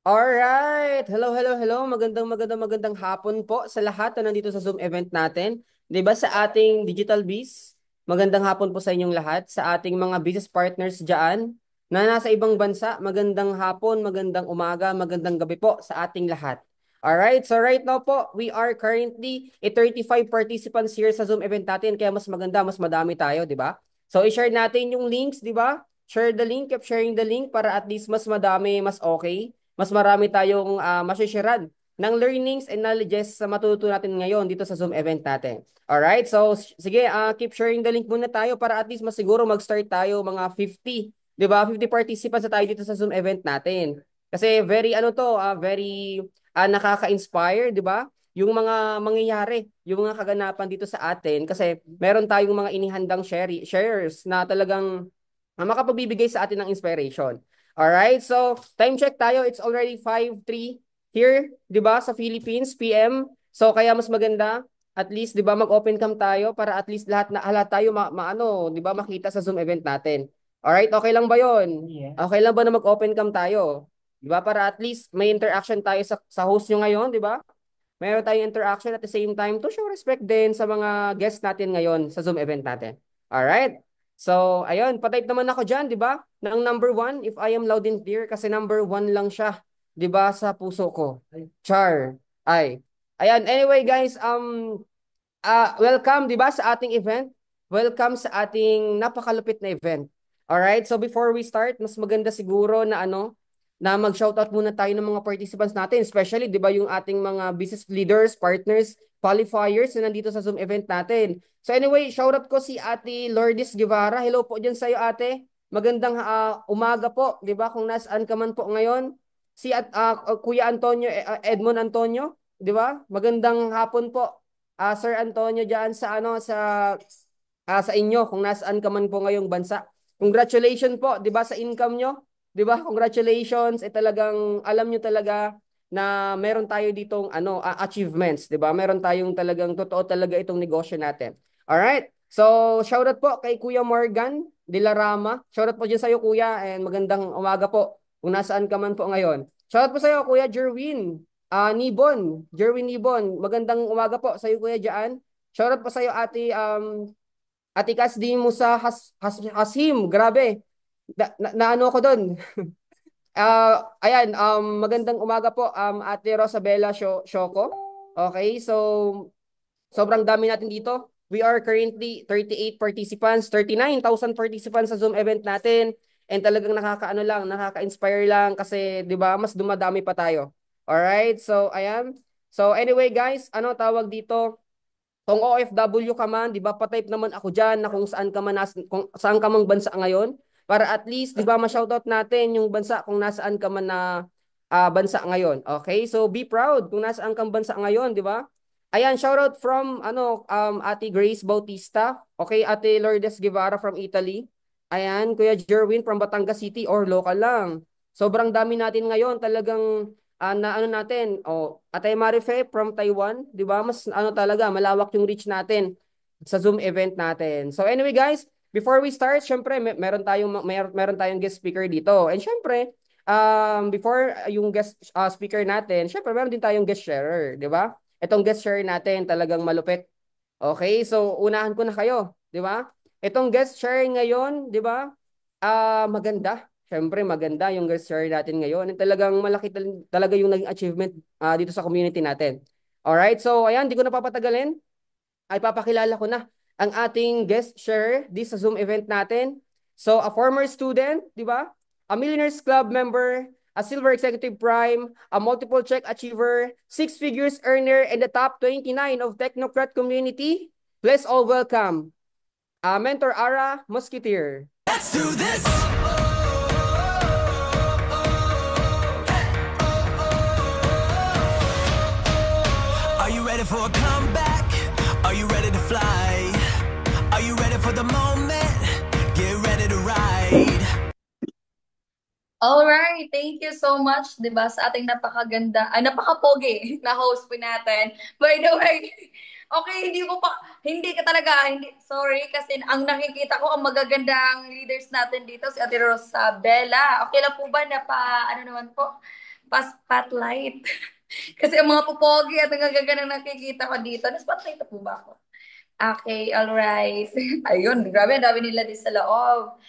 Alright! Hello, hello, hello. Magandang hapon po sa lahat na nandito sa Zoom event natin. 'Di ba sa ating Digital Biz? Magandang hapon po sa inyong lahat. Sa ating mga business partners diyan na nasa ibang bansa, magandang hapon, magandang umaga, magandang gabi po sa ating lahat. Alright, so right now po, we are currently 35 participants here sa Zoom event natin. Kaya mas maganda, mas madami tayo, 'di ba? So i-share natin yung links, 'di ba? Share the link, keep sharing the link para at least mas madami, mas okay, mas marami tayong masisharean ng learnings and knowledges sa matututo natin ngayon dito sa Zoom event natin. Alright, so sige, keep sharing the link muna tayo para at least mas siguro mag-start tayo mga 50, 'di ba? 50 participants na tayo dito sa Zoom event natin. Kasi very ano to, very nakaka-inspire, 'di ba? Yung mga mangyayari, yung mga kaganapan dito sa atin kasi meron tayong mga inihandang shares na talagang makapagbibigay sa atin ng inspiration. Alright, so time check tayo. It's already 5:03 here, 'di ba, sa Philippines, PM. So kaya mas maganda at least 'di ba mag-open cam tayo para at least lahat tayo maano, 'di ba, makita sa Zoom event natin. Alright, okay lang ba 'yon? Yeah. Okay lang ba na mag-open cam tayo? 'Di ba, para at least may interaction tayo sa host nyo ngayon, 'di ba? Mayroon tayong interaction at the same time to show respect din sa mga guests natin ngayon sa Zoom event natin. Alright? So, ayun, patype naman ako dyan, di ba? Ng number one, if I am loud and clear, kasi number one lang siya, di ba, sa puso ko. Char. Ay. Ayan, anyway guys, welcome, di ba, sa ating event. Welcome sa ating napakalupit na event. Alright, so before we start, mas maganda siguro na na mag-shoutout muna tayo ng mga participants natin, especially, di ba, yung ating mga business leaders, partners, qualifiers na nandito sa Zoom event natin. So anyway, shoutout ko si Ate Lourdes Guevara. Hello po dyan sa'yo, ate. Magandang umaga po, di ba, kung nasaan ka man po ngayon. Si Kuya Antonio, Edmond Antonio, di ba? Magandang hapon po. Sir Antonio diyan sa sa inyo kung nasaan ka man po ngayong bansa. Congratulations po, 'di ba, sa income nyo? 'Di ba? Congratulations. Talagang alam nyo talaga na meron tayo ditong achievements, 'di ba? Meron tayong talagang totoo talaga itong negosyo natin. All right. So, shoutout po kay Kuya Morgan de la Rama. Shoutout po diyan sa iyo, Kuya, and magandang umaga po kung nasaan ka man po ngayon. Shoutout po sa iyo, Kuya Jerwin. Jerwin Nibon, magandang umaga po sa iyo, Kuya Jaan. Shoutout po sa iyo, Ate Kasdi Musa Hasim, grabe. Ano ako doon? Ayan, magandang umaga po, Ate Rosabella Shoko. Okay, so sobrang dami natin dito. We are currently 38 participants, 39,000 participants sa Zoom event natin. And talagang nakaka-inspire lang kasi 'di ba, mas dumadami pa tayo. Alright, so ayan. So anyway guys, ano tawag dito? Kung OFW ka man, 'di ba, pa-type naman ako diyan na kung saan ka man kung saan ka mang bansa ngayon para at least 'di ba ma-shoutout natin yung bansa kung nasaan ka man na bansa ngayon. Okay? So be proud kung nasaan kang bansa ngayon, 'di ba? Ayan, shoutout from Ate Grace Bautista. Okay, Ate Lourdes Guevara from Italy. Ayan, Kuya Jerwin from Batangas City or local lang. Sobrang dami natin ngayon, talagang na ano natin, Atay Marife from Taiwan, 'di ba? Mas talaga, malawak yung reach natin sa Zoom event natin. So anyway, guys, before we start, syempre meron tayong guest speaker dito. And syempre, before yung guest speaker natin, syempre meron din tayong guest sharer, 'di ba? Itong guest sharer natin talagang malupit. Okay, so unahan ko na kayo, 'di ba? Itong guest sharing ngayon, 'di ba? Maganda. Siyempre maganda yung guest sharing natin ngayon. And talagang malaki talaga yung naging achievement dito sa community natin. Alright, so ayan, di ko na papatagalin. Ay papakilala ko na ang ating guest sharer di sa Zoom event natin. So a former student, 'di ba? A Millionaires Club member, a Silver Executive Prime, a multiple check achiever, six figures earner, and the top 29 of Technocrat community. Let's all welcome Mentor Ara Musketeer. Let's do this. Are you ready for a comeback? Are you ready to fly? Are you ready for the moment? Get ready to ride. Alright, thank you so much, 'di ba, sa ating napakaganda, napakapogi na host po natin. By the way, okay, hindi ka talaga, hindi, sorry, kasi ang nakikita ko, ang magagandang leaders natin dito, si Ate Rosabella. Okay lang po ba na ano naman po, pa-spotlight. Kasi ang mga pupogi at ang gaganda nakikita ko dito. Na-spotlight na po ba ako? Okay, alright. Ayun, grabe, ang dami nila din sa loob.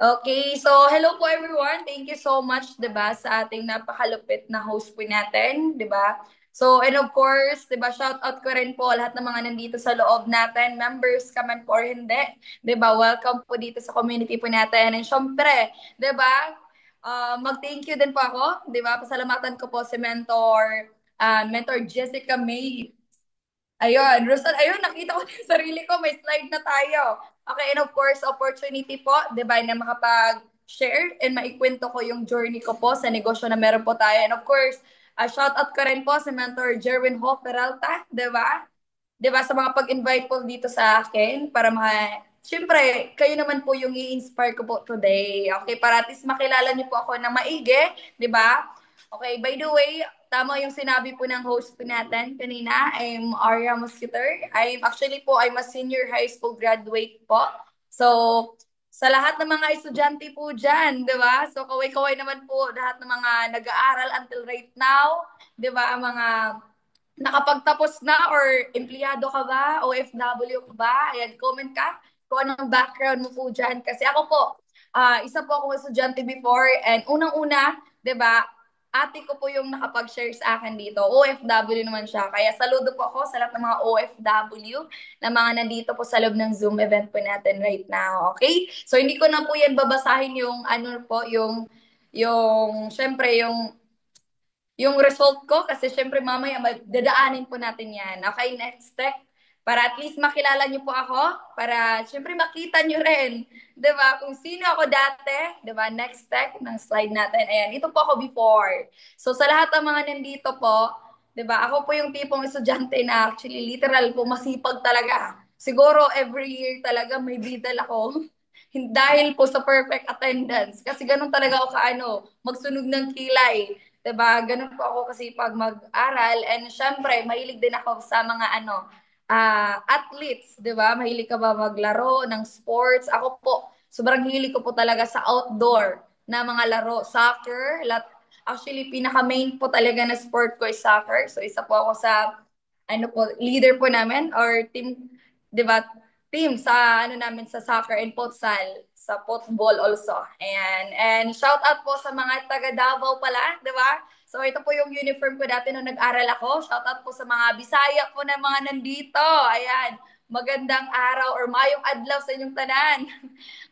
Okay, so hello po everyone. Thank you so much, 'di ba, sa ating napakalupit na host po natin, 'di ba? So, and of course, 'di ba, shout out ko rin po lahat ng mga nandito sa loob natin, members ka man po or hindi, 'di ba? Welcome po dito sa community po natin. And syempre, 'di ba? Mag-thank you din po ako, 'di ba? Pasalamatan ko po si Mentor Jessica May. Ayun, Rosal, ayun, nakita ko na yung sarili ko, may slide na tayo. Okay, and of course, opportunity po, di ba, na makapag-share and maikwento ko yung journey ko po sa negosyo na meron po tayo. And of course, shout out ko rin po sa Mentor Jerwin Ho Peralta, di ba? Di ba, sa mga pag-invite po dito sa akin para Siyempre, kayo naman po yung i-inspire ko po today. Okay, para at least makilala niyo po ako na maigi, di ba? Okay, by the way, tama yung sinabi po ng host po natin kanina. I'm Aria Mosquiter. I'm a senior high school graduate po. So, sa lahat ng mga estudyante po dyan, di ba? So, kaway-kaway naman po lahat ng mga nag-aaral until right now. Di ba? Mga nakapagtapos na or empleyado ka ba? OFW ka ba? Ayan, comment ka kung anong background mo po dyan. Kasi ako po, isa po akong estudyante before and unang-una, di ba, ate ko po yung nakapag-share sa akin dito. OFW naman siya. Kaya saludo po ako sa lahat ng mga OFW na mga nandito po sa loob ng Zoom event po natin right now. Okay? So, hindi ko na po yan babasahin yung ano po, syempre, yung result ko kasi syempre mamaya dadaanin po natin yan. Okay, next step. Para at least makilala niyo po ako, para syempre makita niyo rin, 'di ba? Kung sino ako dati, 'di ba? Next step ng slide natin. Ayan, ito po ako before. So sa lahat ng mga nandito po, 'di ba? Ako po yung tipong estudyante na actually literal po masipag talaga. Siguro every year talaga may bidal ako. Dahil po sa perfect attendance. Kasi ganun talaga ako kaano, magsunog ng kilay. 'Di ba? Ganun po ako kasi pag mag-aral and syempre mahilig din ako sa mga athletes, 'di ba? Mahilig ka ba maglaro ng sports? Ako po, sobrang hilig ko po talaga sa outdoor na mga laro, soccer, actually pinaka main po talaga na sport ko is soccer. So isa po ako sa ano po, leader po namin or team, 'di ba? Team sa ano namin sa soccer and futsal, sa football also. And shout out po sa mga taga Davao pala, 'di ba? So ito po yung uniform ko dati nung nag-aral ako. Shout out po sa mga Bisaya po na mga nandito. Ayan, magandang araw or mayong adlaw sa inyong tanan.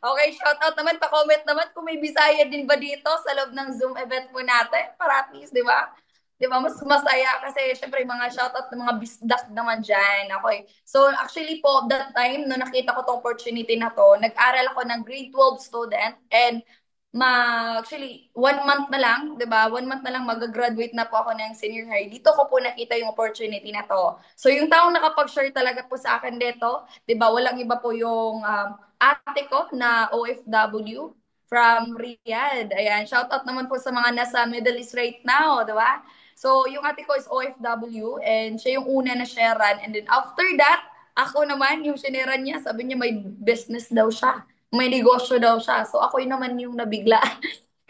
Okay, shout out naman, pa-comment naman kung may Bisaya din ba dito sa loob ng Zoom event po natin. Para at least, 'di ba? 'Di ba, mas masaya kasi syempre mga shoutout ng mga bisdak naman diyan. Okay. So actually po that time no nakita ko tong opportunity na to, nag-aral ako ng grade 12 student and actually 1 month na lang, 'di ba? 1 month na lang mag-graduate na po ako ng senior high. Dito ko po nakita yung opportunity na to. So yung taong nakapag-share talaga po sa akin dito, 'di ba? Walang iba po yung ate ko na OFW from Riyadh. Ayan, shout out naman po sa mga nasa Middle East right now, 'di ba? So, yung ate ko is OFW and siya yung una na shareran. And then after that, ako naman, yung shareran niya, sabi niya may business daw siya. May negosyo daw siya. So, ako yun naman yung nabigla.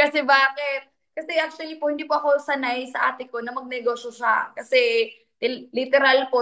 Kasi bakit? Kasi actually po, hindi po ako sanay sa ate ko na magnegosyo siya. Kasi literal po,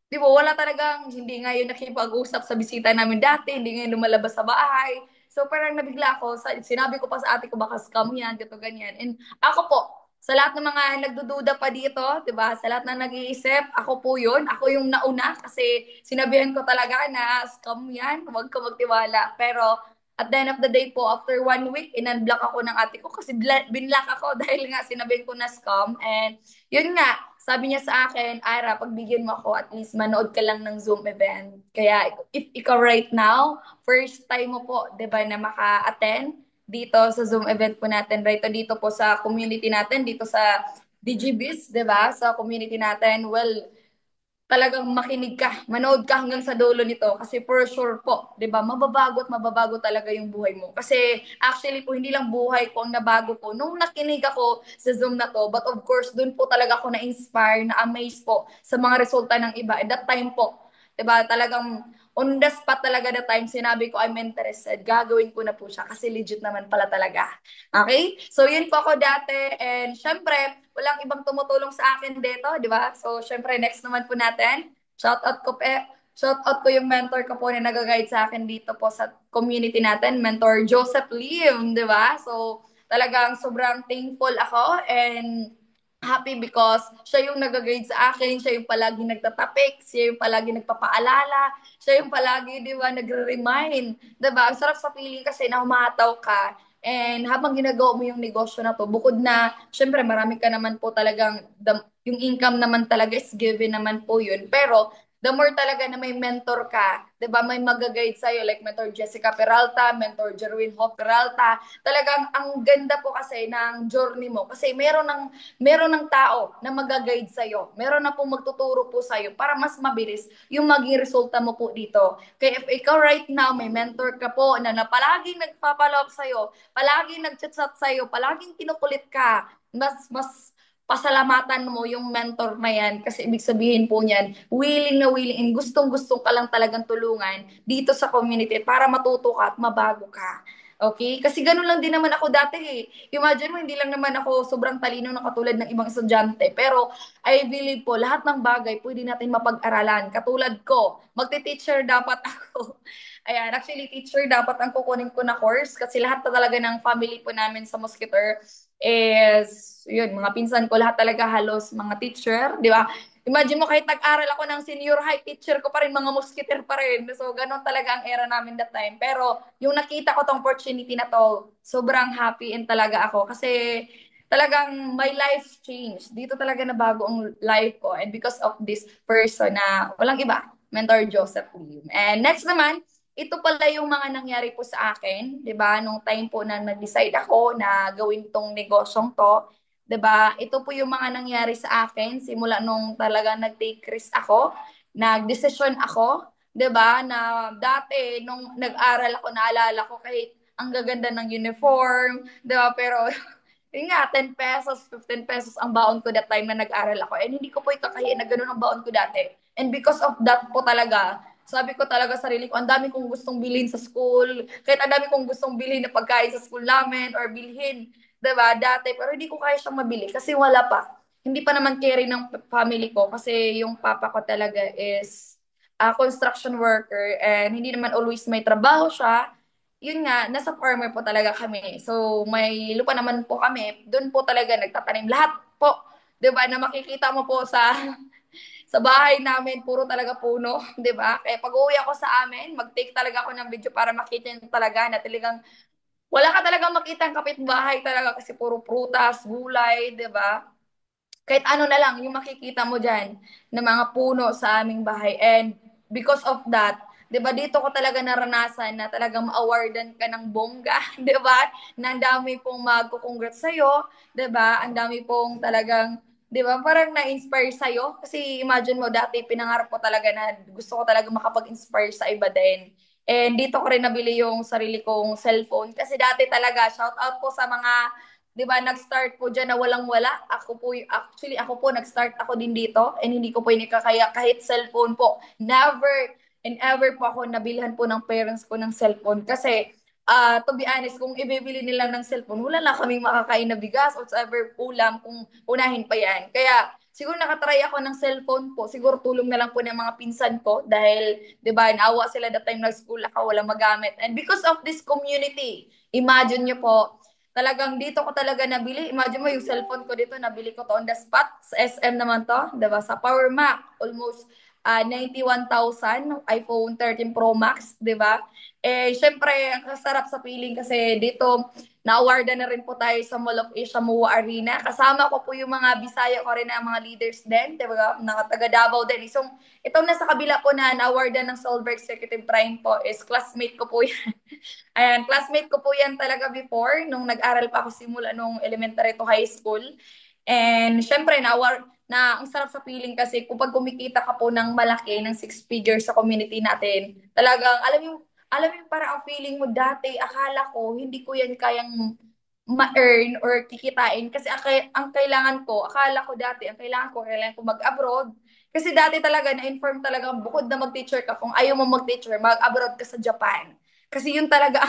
di ba, wala talagang, hindi nga yun nakipag-usap sa bisita namin dati, hindi nga yun lumalabas sa bahay. So, parang nabigla ako. Sinabi ko pa sa ate ko, baka scam yan, ganito, ganyan. And ako po, sa lahat ng mga nagdududa pa dito, 'di ba? Sa lahat ng nag-iisip, ako po 'yun. Ako yung nauna kasi sinabihan ko talaga na scam 'yan, huwag ka magtiwala. Pero at the end of the day po, after 1 week, in-unblock ako ng ate ko kasi binlock ako dahil nga sinabihan ko na scam. And yun nga, sabi niya sa akin, Ira, pagbigyan mo ako, at least manood ka lang ng Zoom event. Kaya if ikaw right now, first time mo po, 'di ba, na maka-attend dito sa Zoom event po natin, right? Dito po sa community natin, dito sa DGBiz, 'di ba? Sa community natin, well, talagang makinig ka, manood ka hanggang sa dulo nito kasi for sure po, 'di ba? Mababago at mababago talaga yung buhay mo. Kasi actually po hindi lang buhay ko ang nabago ko nung nakinig ako sa Zoom na to, but of course doon po talaga ako na-inspire, na-amaze po sa mga resulta ng iba. At that time po, 'di ba? Talagang on the spot talaga the time sinabi ko I'm interested, gagawin ko na po siya kasi legit naman pala talaga. Okay? So, yun po ako dati. And syempre, walang ibang tumutulong sa akin dito, di ba? So, syempre, next naman po natin. Shout out ko yung mentor ko po na nag-guide sa akin dito po sa community natin, mentor Joseph Lim, di ba? So, talagang sobrang thankful ako and happy because siya yung nag-guide sa akin, siya yung palagi nagtatapik, siya yung palagi nagpapaalala, siya yung palagi, di ba, nagre-remind. Di ba? Ang sarap sa feeling kasi na humataw ka. And habang ginagawa mo yung negosyo na to, bukod na, syempre marami ka naman po talagang, yung income naman talaga is given naman po yun. Pero the more talaga na may mentor ka, 'di ba? May mag-guide sa iyo like mentor Jessica Peralta, mentor Jerwin Hope Peralta. Talagang ang ganda po kasi ng journey mo kasi meron ng tao na mag-guide sa iyo. Meron na po magtuturo po sa iyo para mas mabilis yung maging resulta mo po dito. Kaya if ikaw right now may mentor ka po na palaging nagpapalove sa iyo, palaging nagchat-chat sa iyo, palaging kinukulit ka, mas pasalamatan mo yung mentor na yan kasi ibig sabihin po niyan, willing na willing and gustong-gustong ka lang talagang tulungan dito sa community para matuto ka at mabago ka. Okay? Kasi ganun lang din naman ako dati eh. Imagine mo, hindi lang naman ako sobrang talino na katulad ng ibang estudyante. Pero I believe po, lahat ng bagay pwede natin mapag-aralan. Katulad ko, magte-teacher dapat ako. Ayan, actually teacher dapat ang kukunin ko na course kasi lahat na talaga ng family po namin sa Musketer is, yun, mga pinsan ko, lahat talaga halos mga teacher, di ba? Imagine mo, kahit nag-aral ako ng senior high, teacher ko pa rin, mga musketer pa rin. So, ganun talaga ang era namin that time. Pero, yung nakita ko tong opportunity na to, sobrang happy and talaga ako. Kasi, talagang my life changed. Dito talaga nabago ang life ko. And because of this person na walang iba, Mentor Joseph Lim. And next naman, ito pala yung mga nangyari po sa akin, 'di ba? Nung time po na nag-decide ako na gawin tong negosyong to, 'di ba? Ito po yung mga nangyari sa akin simula nung talaga nag-take risk ako, nag-decision ako, 'di ba? Na dati nung nag-aral ako, naalala ko kahit ang gaganda ng uniform, 'di ba? Pero yun nga, 10 pesos, 15 pesos ang baon ko that time na nag-aral ako. And hindi ko po ikakahiin na ganun ang baon ko dati. And because of that po talaga, sabi ko talaga sa sarili ko, ang dami kong gustong bilhin sa school, kahit ang dami kong gustong bilhin na pagkain sa school namin or bilhin, 'di ba, dati, pero hindi ko kaya siyang mabili kasi wala pa. Hindi pa naman carry ng family ko kasi yung papa ko talaga is a construction worker and hindi naman always may trabaho siya. Yun nga, nasa farmer po talaga kami. So, may lupa naman po kami. Doon po talaga nagtatanim. Lahat po, 'di ba, na makikita mo po sa sa bahay namin, puro talaga puno, 'di ba? Kaya pag-uwi ako sa amin, mag-take talaga ako ng video para makita niyo talaga na talagang wala ka talaga makita ang kapitbahay talaga kasi puro prutas, gulay, 'di ba? Kahit ano na lang yung makikita mo diyan na mga puno sa aming bahay. And because of that, 'di ba, dito ko talaga naranasan na talagang ma-awardan ka ng bongga, 'di ba? Na ang dami pong magko-congrats sa iyo, 'di ba? Ang dami pong talagang 'di ba? Parang na-inspire sa iyo kasi imagine mo dati pinangarap ko talaga na gusto ko talaga makapag-inspire sa iba din. And dito ko rin nabili yung sarili kong cellphone kasi dati talaga shout out po sa mga 'di ba, nag-start po diyan na walang-wala. Actually ako po nag-start ako din dito and hindi ko po inikakaya kahit cellphone po. Never and ever po ako nabilhan po ng parents ko ng cellphone kasi to be honest, kung ibibili nila ng cellphone, wala na kaming makakain na bigas or whatever ulam kung unahin pa yan. Kaya siguro nakatry ako ng cellphone po. Siguro tulong na lang po ng mga pinsan ko dahil 'di ba, naawa sila that time nag-school ako, wala magamit. And because of this community, imagine nyo po, talagang dito ko talaga nabili. Imagine mo yung cellphone ko dito, nabili ko to on the spot. Sa SM naman to, diba? Sa Power Mac, almost 91,000, iPhone 13 Pro Max, diba? Eh, syempre, ang sarap sa feeling kasi dito, na-awardan na rin po tayo sa Mall of Asia MOA Arena. Kasama ko po yung mga Bisaya ko rin na mga leaders din, diba? Mga taga Davao din. So, itong nasa kabila po na-awardan ng Solberg Executive Prime po is classmate ko po yan. Ayan, classmate ko po yan talaga before, nung nag-aral pa ako simula nung elementary to high school. And syempre, na ang sarap sa feeling kasi kapag kumikita ka po ng malaki, ng six figures sa community natin, talagang, alam mo yung parang ang feeling mo dati, akala ko, hindi ko yan kayang ma-earn or kikitain kasi ang kailangan ko, akala ko dati, ang kailangan ko mag-abroad. Kasi dati talaga, na-inform talaga, bukod na mag-teacher ka, kung ayaw mo mag-teacher, mag-abroad ka sa Japan. Kasi yun talaga,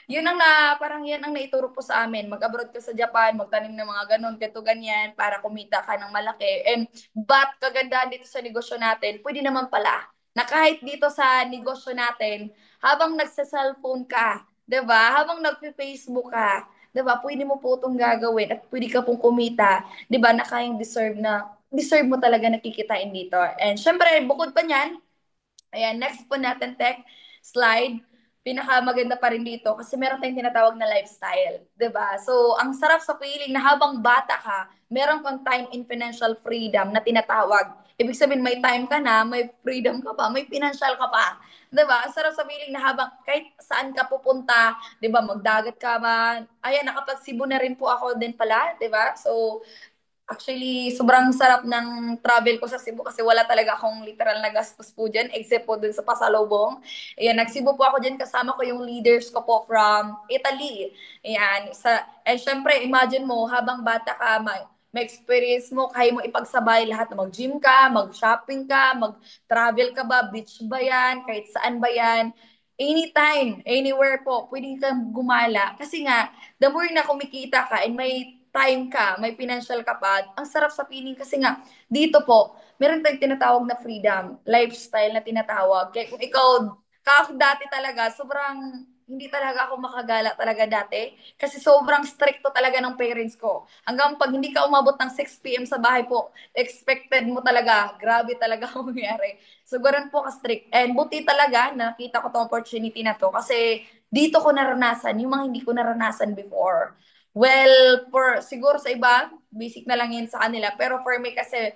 yun ang parang yan ang naituro po sa amin. Mag-abroad ka sa Japan, magtanim ng mga ganon, ganito, ganyan, para kumita ka ng malaki. And, but, kagandahan dito sa negosyo natin, pwede naman pala, na kahit dito sa negosyo natin, habang nagsa-cellphone ka, 'di ba? Habang nagpe-Facebook ka, 'di ba? Pwede mo po itong gagawin at pwede ka pong kumita, 'di ba? Na kayang deserve mo talaga nakikitain dito. And syempre, bukod pa niyan, ayan, next po natin, tech slide. Pinakamaganda pa rin dito kasi meron tayong tinatawag na lifestyle, 'di ba? So, ang sarap sa feeling na habang bata ka, meron kang time and financial freedom na tinatawag. Ibig sabihin, may time ka na, may freedom ka pa, may financial ka pa. 'Di ba? Ang sarap sa feeling na habang kahit saan ka pupunta, 'di ba, magdagat ka man. Ayan, nakapag-Cebu na rin po ako din pala, 'di ba? So, actually, sobrang sarap ng travel ko sa Cebu kasi wala talaga akong literal na gastos po dyan except po dun sa pasalubong. Ayan, nag-Cebu po ako dyan kasama ko yung leaders ko po from Italy. Ayan, and syempre, imagine mo, habang bata ka, may experience mo, kaya mo ipagsabay lahat, mag-gym ka, mag-shopping ka, mag-travel ka ba, beach ba yan, kahit saan ba yan. Anytime, anywhere po, pwede kang gumala. Kasi nga, the more na kumikita ka and may time ka, may financial ka pa, ang sarap sa feeling kasi nga, dito po, meron tayong tinatawag na freedom, lifestyle na tinatawag. Kaya kung ikaw, dati talaga, sobrang, hindi talaga ako makagala talaga dati. Kasi sobrang stricto talaga ng parents ko. Hanggang pag hindi ka umabot ng 6 p.m. sa bahay po, expected mo talaga, grabe talaga ang mangyari. So, ganun po ka-strict. And buti talaga, nakita ko tong opportunity na to kasi dito ko naranasan yung mga hindi ko naranasan before. Well, siguro sa iba, basic na lang yun sa kanila. Pero for me kasi,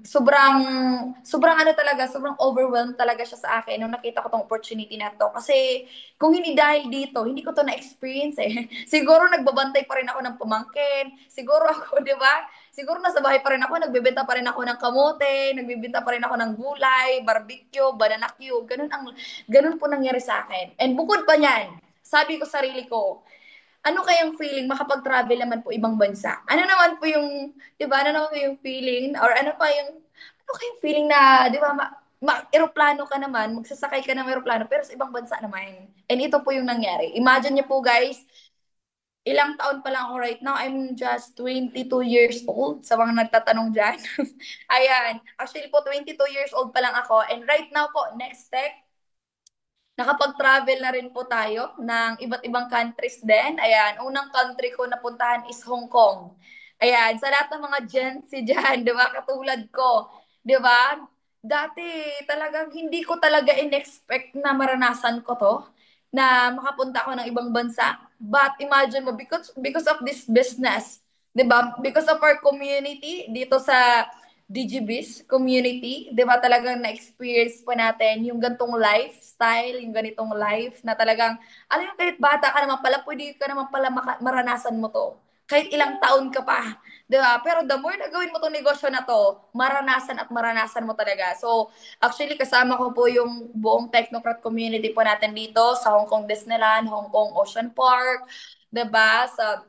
sobrang, sobrang ano talaga, sobrang overwhelmed talaga siya sa akin nung nakita ko tong opportunity na to. Kasi, kung hindi dahil dito, hindi ko to na-experience eh. Siguro nagbabantay pa rin ako ng pamangkin. Siguro ako, di ba? Siguro nasa bahay pa rin ako, nagbebenta pa rin ako ng kamote, nagbebenta pa rin ako ng gulay, barbecue, banana cube. Ganun po nangyari sa akin. And bukod pa niyan, sabi ko sarili ko, ano kayang feeling makapag-travel naman po ibang bansa? Ano naman po yung, 'di ba? Ano naman po yung feeling or ano kayang feeling na, 'di ba, eroplano ka naman, magsasakay ka ng eroplano pero sa ibang bansa naman. And ito po yung nangyari. Imagine niyo po guys, ilang taon pa lang ako right now. I'm just 22 years old sa mga nagtatanong dyan. Ayan. Actually po, 22 years old pa lang ako. And right now po, next step, nakapag-travel na rin po tayo ng iba't ibang countries din. Ayan, unang country ko napuntahan is Hong Kong. Ayan, sa lahat ng mga Gen Z dyan, di ba, katulad ko, di ba, dati talagang hindi ko talaga in-expect na maranasan ko to, na makapunta ako ng ibang bansa. But imagine mo, because of this business, di ba, because of our community dito sa DGBiz community, 'di ba talagang na-experience pa natin yung gantong lifestyle, yung ganitong life na talagang, alam mo, kahit bata ka naman pala, pwede ka naman pala maranasan mo to. Kahit ilang taon ka pa, 'di ba? Pero the more na gawin mo tong negosyo na to, maranasan at maranasan mo talaga. So, actually kasama ko po yung buong Technocrat community po natin dito sa Hong Kong Disneyland, Hong Kong Ocean Park, 'di ba? Sa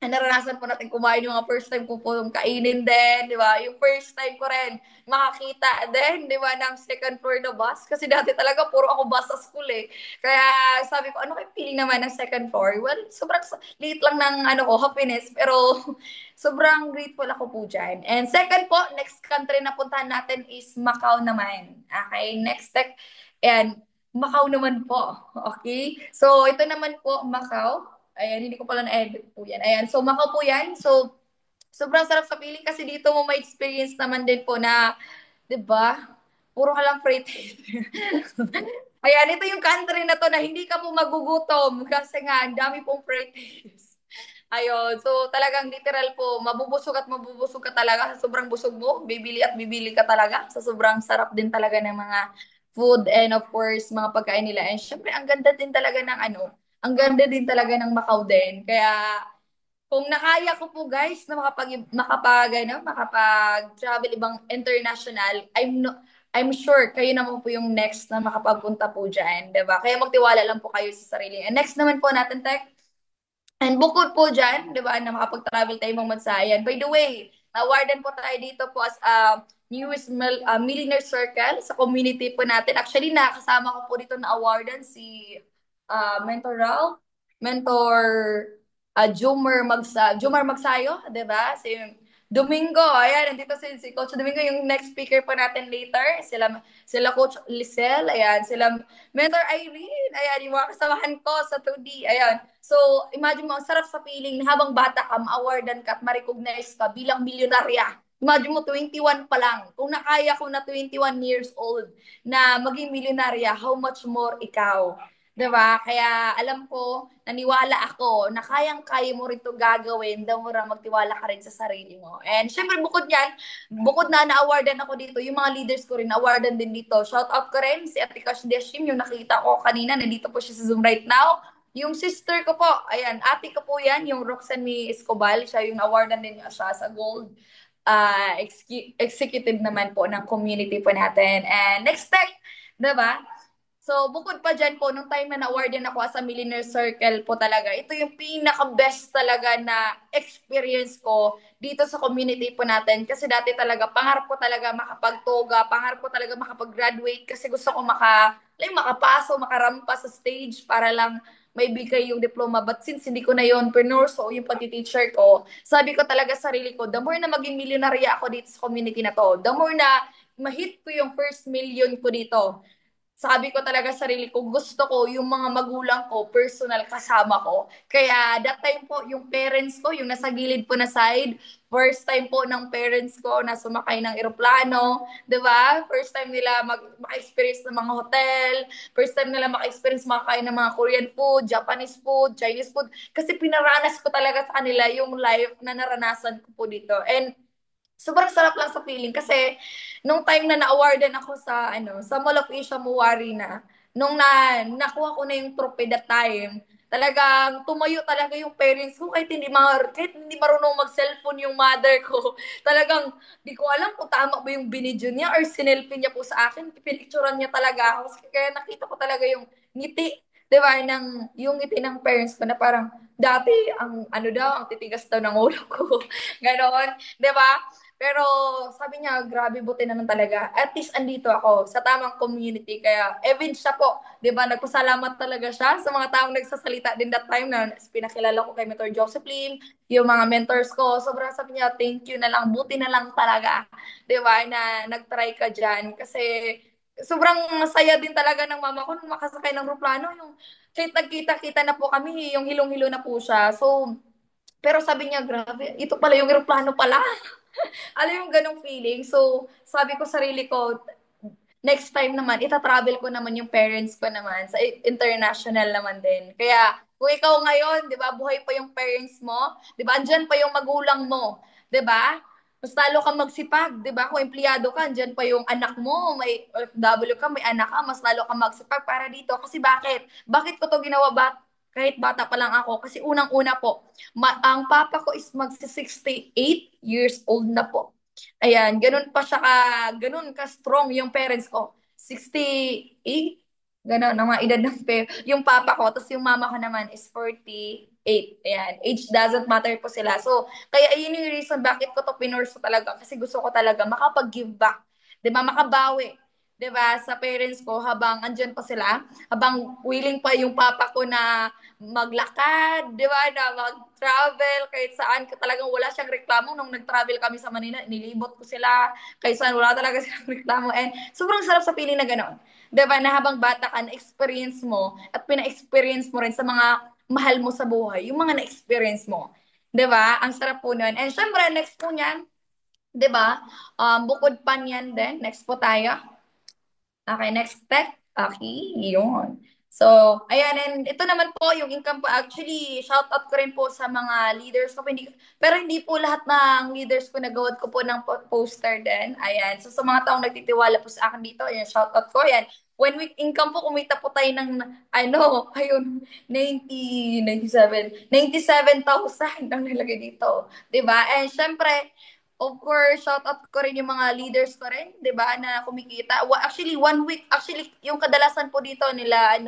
naranasan po natin kumain yung mga first time ko po yung kainin din, di ba? Yung first time ko rin makakita din, di ba, ng second floor na bus. Kasi dati talaga puro ako bus sa school eh. Kaya sabi ko, ano kayo feeling naman ng second floor? Well, sobrang liit lang ng ano ko, happiness. Pero sobrang grateful ako po dyan. And second po, next country na puntahan natin is Macau naman. Okay, next step. And Macau naman po. Okay? So, ito naman po, Macau. Ayan, hindi ko pala na-edit po yan. Ayan, so Macau po yan. So, sobrang sarap sa feeling kasi dito mo may experience naman din po na, 'di ba? Puro ka lang freight. Ayan, ito yung country na to na hindi ka po magugutom kasi nga, ang dami pong freight. Ayun, so talagang literal po, mabubusog ka talaga sa sobrang busog mo, bibili at bibili ka talaga sa sobrang sarap din talaga ng mga food and of course, mga pagkain nila. And syempre, ang ganda din talaga ng ang ganda din talaga ng Macau din. Kaya, kung nakaya ko po guys na makapag-travel ibang international, I'm sure kayo naman po yung next na makapagpunta po dyan, 'di ba? Kaya magtiwala lang po kayo sa sarili. And next naman po natin, Tek, and bukod po dyan, di ba, na makapag-travel tayo mga bansa. Yan. By the way, Awardan po tayo dito po as newest millionaire circle sa community po natin. Actually, nakasama ko po dito na awardan si Mentor Ralph, Mentor Jumar Magsayo, 'di ba? Si Domingo, ayan, nandito si Coach Domingo, yung next speaker po natin later. Sila Coach Lisel, ayan, sila Mentor Irene, ayan, yung mga kasamahan ko sa 2D, ayan. So, imagine mo, ang sarap sa feeling na habang bata ka, ma-awardan ka at ma-recognize ka bilang milyonarya. Imagine mo, 21 pa lang. Kung nakaya ko na 21 years old na maging milyonarya, how much more ikaw? 'Di ba? Kaya alam ko, naniwala ako na kayang-kaya mo rin 'to gagawin, daw mo magtiwala ka rin sa sarili mo. And syempre bukod yan, bukod na na-awardan ako dito, yung mga leaders ko rin, awardan din dito. Shout out ko rin si Ate Cash Deshim, yung nakita ko kanina, nandito po siya sa Zoom right now. Yung sister ko po, ayan, ate ko po yan, yung Roxanne Escobal, siya yung awardan din siya sa gold executive naman po ng community po natin. And next step, 'di ba? So, bukod pa dyan po, nung time na na-awardan ako as a Millionaire Circle po talaga, ito yung pinaka-best talaga na experience ko dito sa community po natin. Kasi dati talaga, pangarap ko talaga makapagtoga, pangarap ko talaga makapag-graduate kasi gusto ko makapaso, makarampa sa stage para lang may bigay yung diploma. But since hindi ko na yun, so yung pati-teacher ko, sabi ko talaga sa sarili ko, the more na maging milyonarya ako dito sa community na to, the more na ma-hit ko yung first million ko dito, sabi ko talaga sa sarili ko, gusto ko yung mga magulang ko, personal kasama ko. Kaya that time po, yung parents ko, yung nasa gilid po na side, first time po ng parents ko na sumakay ng eroplano, 'di ba? First time nila maka-experience ng mga hotel, first time nila maka-experience makakain ng mga Korean food, Japanese food, Chinese food. Kasi pinaranas ko talaga sa kanila yung life na naranasan ko po dito. And sobrang sarap lang sa feeling kasi nung time na na-awardan ako sa Mall of Asia Muwari na nung nakuha ko na yung trophy that time, talagang tumayo talaga yung parents ko kahit hindi marunong mag-cellphone yung mother ko. Talagang di ko alam kung tama ba yung binidyo niya or sinelfie niya po sa akin. Pinicturean niya talaga ako. Kaya nakita ko talaga yung ngiti, 'di ba, yung ngiti ng parents ko na parang dati ang titigas daw ng ulo ko. Ganon, 'di ba? Pero sabi niya, grabe buti naman talaga. At least andito ako sa tamang community. Kaya even siya po, di ba, nagpasalamat talaga siya sa mga taong nagsasalita din that time na pinakilala ko kay Mentor Joseph Lim, yung mga mentors ko. Sobrang sabi niya, thank you na lang, buti na lang talaga. Di ba, na nagtry ka dyan. Kasi sobrang masaya din talaga ng mama ko nung makasakay ng roplano. Yung kahit nagkita-kita na po kami, yung hilong-hilo na po siya. So, pero sabi niya, grabe, ito pala yung aeroplano pala. Alam yung ganong feeling. So, sabi ko sarili ko, next time naman, ita-travel ko naman yung parents ko naman sa international naman din. Kaya, kung ikaw ngayon, di ba, buhay pa yung parents mo, di ba, andyan pa yung magulang mo, di ba? Mas lalo kang magsipag, di ba? Kung empleyado ka, andyan pa yung anak mo, may OFW ka, may anak ka, mas lalo kang magsipag para dito. Kasi bakit? Bakit ko to ginawa kahit bata pa lang ako? Kasi unang-una po, ang papa ko is magsi 68 years old na po. Ayan, ganun ka strong yung parents ko. 68, ganun, ang mga edad ng yung papa ko, tapos yung mama ko naman is 48. Ayan, age doesn't matter po sila. So, kaya yun yung reason bakit ko to pinurso talaga. Kasi gusto ko talaga makapag-give back. 'Di ba? Makabawi. 'Di ba? Sa parents ko habang andyan pa sila, habang willing pa yung papa ko na maglakad, di ba, na mag-travel, kahit saan, talagang wala siyang reklamo. Nung nag-travel kami sa Manila, nilibot ko sila, kahit saan, wala talaga silang reklamo. And sobrang sarap sa feeling na gano'n. Di ba, na habang bata ka, na-experience mo, at pina-experience mo rin sa mga mahal mo sa buhay, yung mga na-experience mo. Di ba? Ang sarap po nun. And syempre, next po niyan, di ba, bukod pa niyan din, next po tayo. Okay, next step. Okay, yun. So, ayan, and ito naman po yung income po. Actually, shout out ko rin po sa mga leaders ko. Pero hindi po lahat ng leaders ko nagawad ko po ng poster din. Ayan. So, sa mga taong nagtitiwala po sa akin dito, ayan, shout out ko. Ayan. When week income po, kumita po tayo ng, ayun, 97,000 ang nalagay dito. 'Di ba? And syempre, of course, shout out ko rin yung mga leaders ko rin, 'di ba, na kumikita. Actually, 1 week, actually, yung kadalasan po dito nila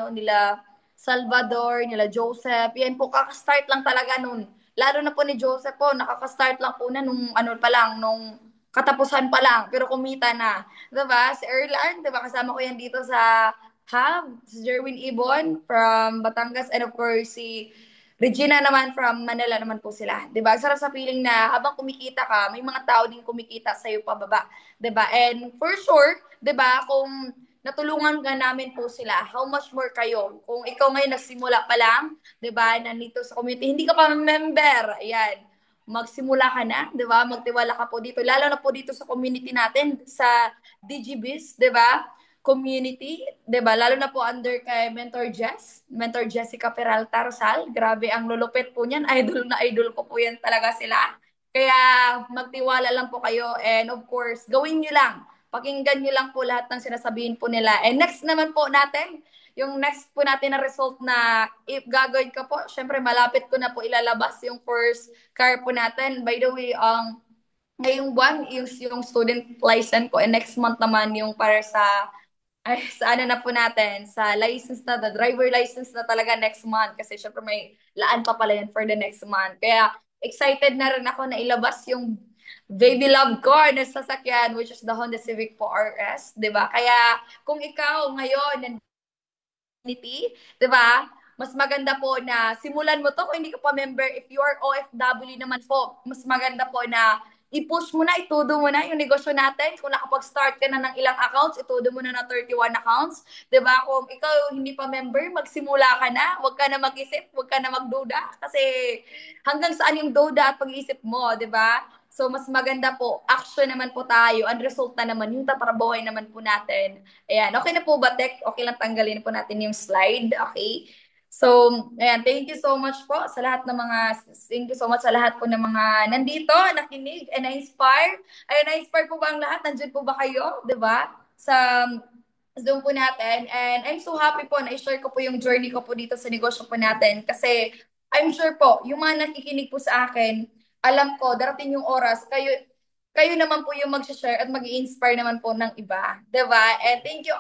Salvador, nila Joseph, yan po, kaka-start lang talaga nun. lalo na po ni Joseph po, nakaka-start lang po na nung ano pa lang, nung katapusan pa lang, pero kumita na. Diba? Si Erlan, diba? Kasama ko yan dito sa Hub, si Jerwin Ibon from Batangas, and of course, si Regina naman from Manila naman po sila. 'Di ba? Sarap sa feeling na habang kumikita ka, may mga tao din kumikita sa iyo pababa, 'di ba? And for sure, 'di ba, kung natulungan ka namin po sila, how much more kayo? Kung ikaw ngayon nagsimula pa lang, 'di ba, nandito sa community, hindi ka pa member. Ayan. Magsimula ka na, 'di ba? Magtiwala ka po dito, lalo na po dito sa community natin sa DGBiz, 'di ba? Community, 'di ba? Lalo na po under kay Mentor Jessica Peralta Rosal. Grabe ang lulupit po niyan. Idol na idol ko po 'yan talaga sila. Kaya magtiwala lang po kayo and of course, gawin niyo lang. Pakinggan niyo lang po lahat ng sinasabihin po nila. And next naman po natin, yung next po natin na result na if gagawin ka po, syempre malapit ko na po ilalabas yung first car po natin. By the way, ngayong buwan, yung student license ko and next month naman yung para sa ay, sa ano na po natin, sa license na, the driver license na talaga next month. Kasi syempre may laan pa pala yan for the next month. Kaya excited na rin ako na ilabas yung baby love ko na sasakyan, which is the Honda Civic po RS, di ba? Kaya kung ikaw ngayon, community, di ba? Mas maganda po na simulan mo to kung hindi ka pa member. If you are OFW naman po, mas maganda po na i-push mo na, itudo mo na yung negosyo natin. Kung nakapag-start ka na ng ilang accounts, itudo mo na 31 accounts. 'Di ba? Kung ikaw hindi pa member, magsimula ka na. Huwag ka na mag-isip, huwag ka na magduda. Kasi hanggang saan yung duda at pag-iisip mo, 'di ba? So, mas maganda po, action naman po tayo. Ang resulta naman, yung tatrabahoy naman po natin. Ayan, okay na po ba, Tek? Okay lang tanggalin po natin yung slide. Okay. So, ayan, thank you so much po sa lahat ng mga, thank you so much sa lahat po ng mga nandito, nakinig, and na-inspire. Ayun, na-inspire po ba ang lahat? Nandiyan po ba kayo? 'Di ba? Sa Zoom po natin. And I'm so happy po na i-share ko po yung journey ko po dito sa negosyo po natin. Kasi I'm sure po, yung mga nakikinig po sa akin, alam ko, darating yung oras, kayo naman po yung mag-share at mag-inspire naman po ng iba. 'Di ba? And thank you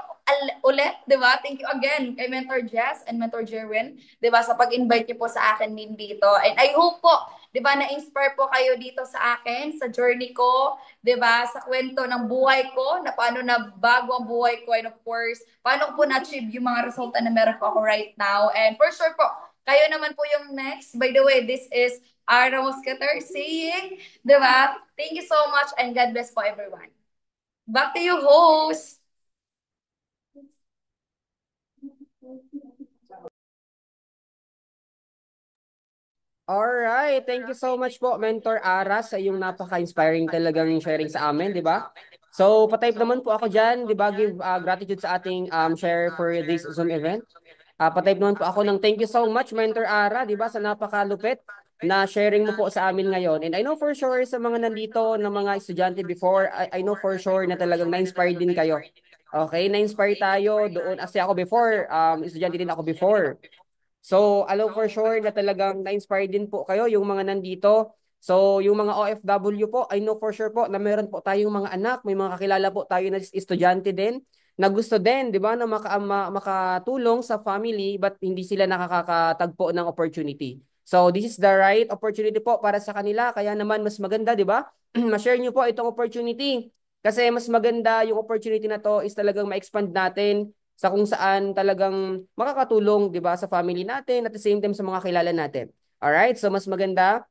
ulit, 'di ba? Thank you again kay Mentor Jess and Mentor Jerwin, 'di ba, sa pag-invite niyo po sa akin din dito. And I hope po, 'di ba, na-inspire po kayo dito sa akin, sa journey ko, 'di ba, sa kwento ng buhay ko, na paano na bago ang buhay ko and of course, paano ko po na-achieve yung mga resulta na meron po ako right now. And for sure po, kayo naman po yung next. By the way, this is Ara Moscator saying, di ba? Thank you so much and God bless po everyone. Back to you, host. Alright, thank you so much po, Mentor Ara, sa iyong napaka-inspiring talagang sharing sa amin, di ba? So, patype naman po ako dyan, di ba? Give gratitude sa ating share for this Zoom event. Patype naman po ako ng thank you so much, Mentor Ara, di ba? Sa napakalupit na sharing mo po sa amin ngayon. And I know for sure sa mga nandito na mga estudyante before, I know for sure na talagang na-inspire din kayo. Okay, na-inspire tayo doon. Kasi ako before, estudyante din ako before. So, alam for sure na talagang na-inspire din po kayo, yung mga nandito. So, yung mga OFW po, I know for sure po na meron po tayong mga anak, may mga kakilala po tayo na estudyante din, na gusto din, di ba, na makatulong sa family, but hindi sila nakakatagpo ng opportunity. So, this is the right opportunity po para sa kanila. Kaya naman, mas maganda, di ba? Ma-share nyo po itong opportunity. Kasi mas maganda yung opportunity na to is talagang ma-expand natin sa kung saan talagang makakatulong, 'di ba, sa family natin at the same time sa mga kilala natin. All right? So mas maganda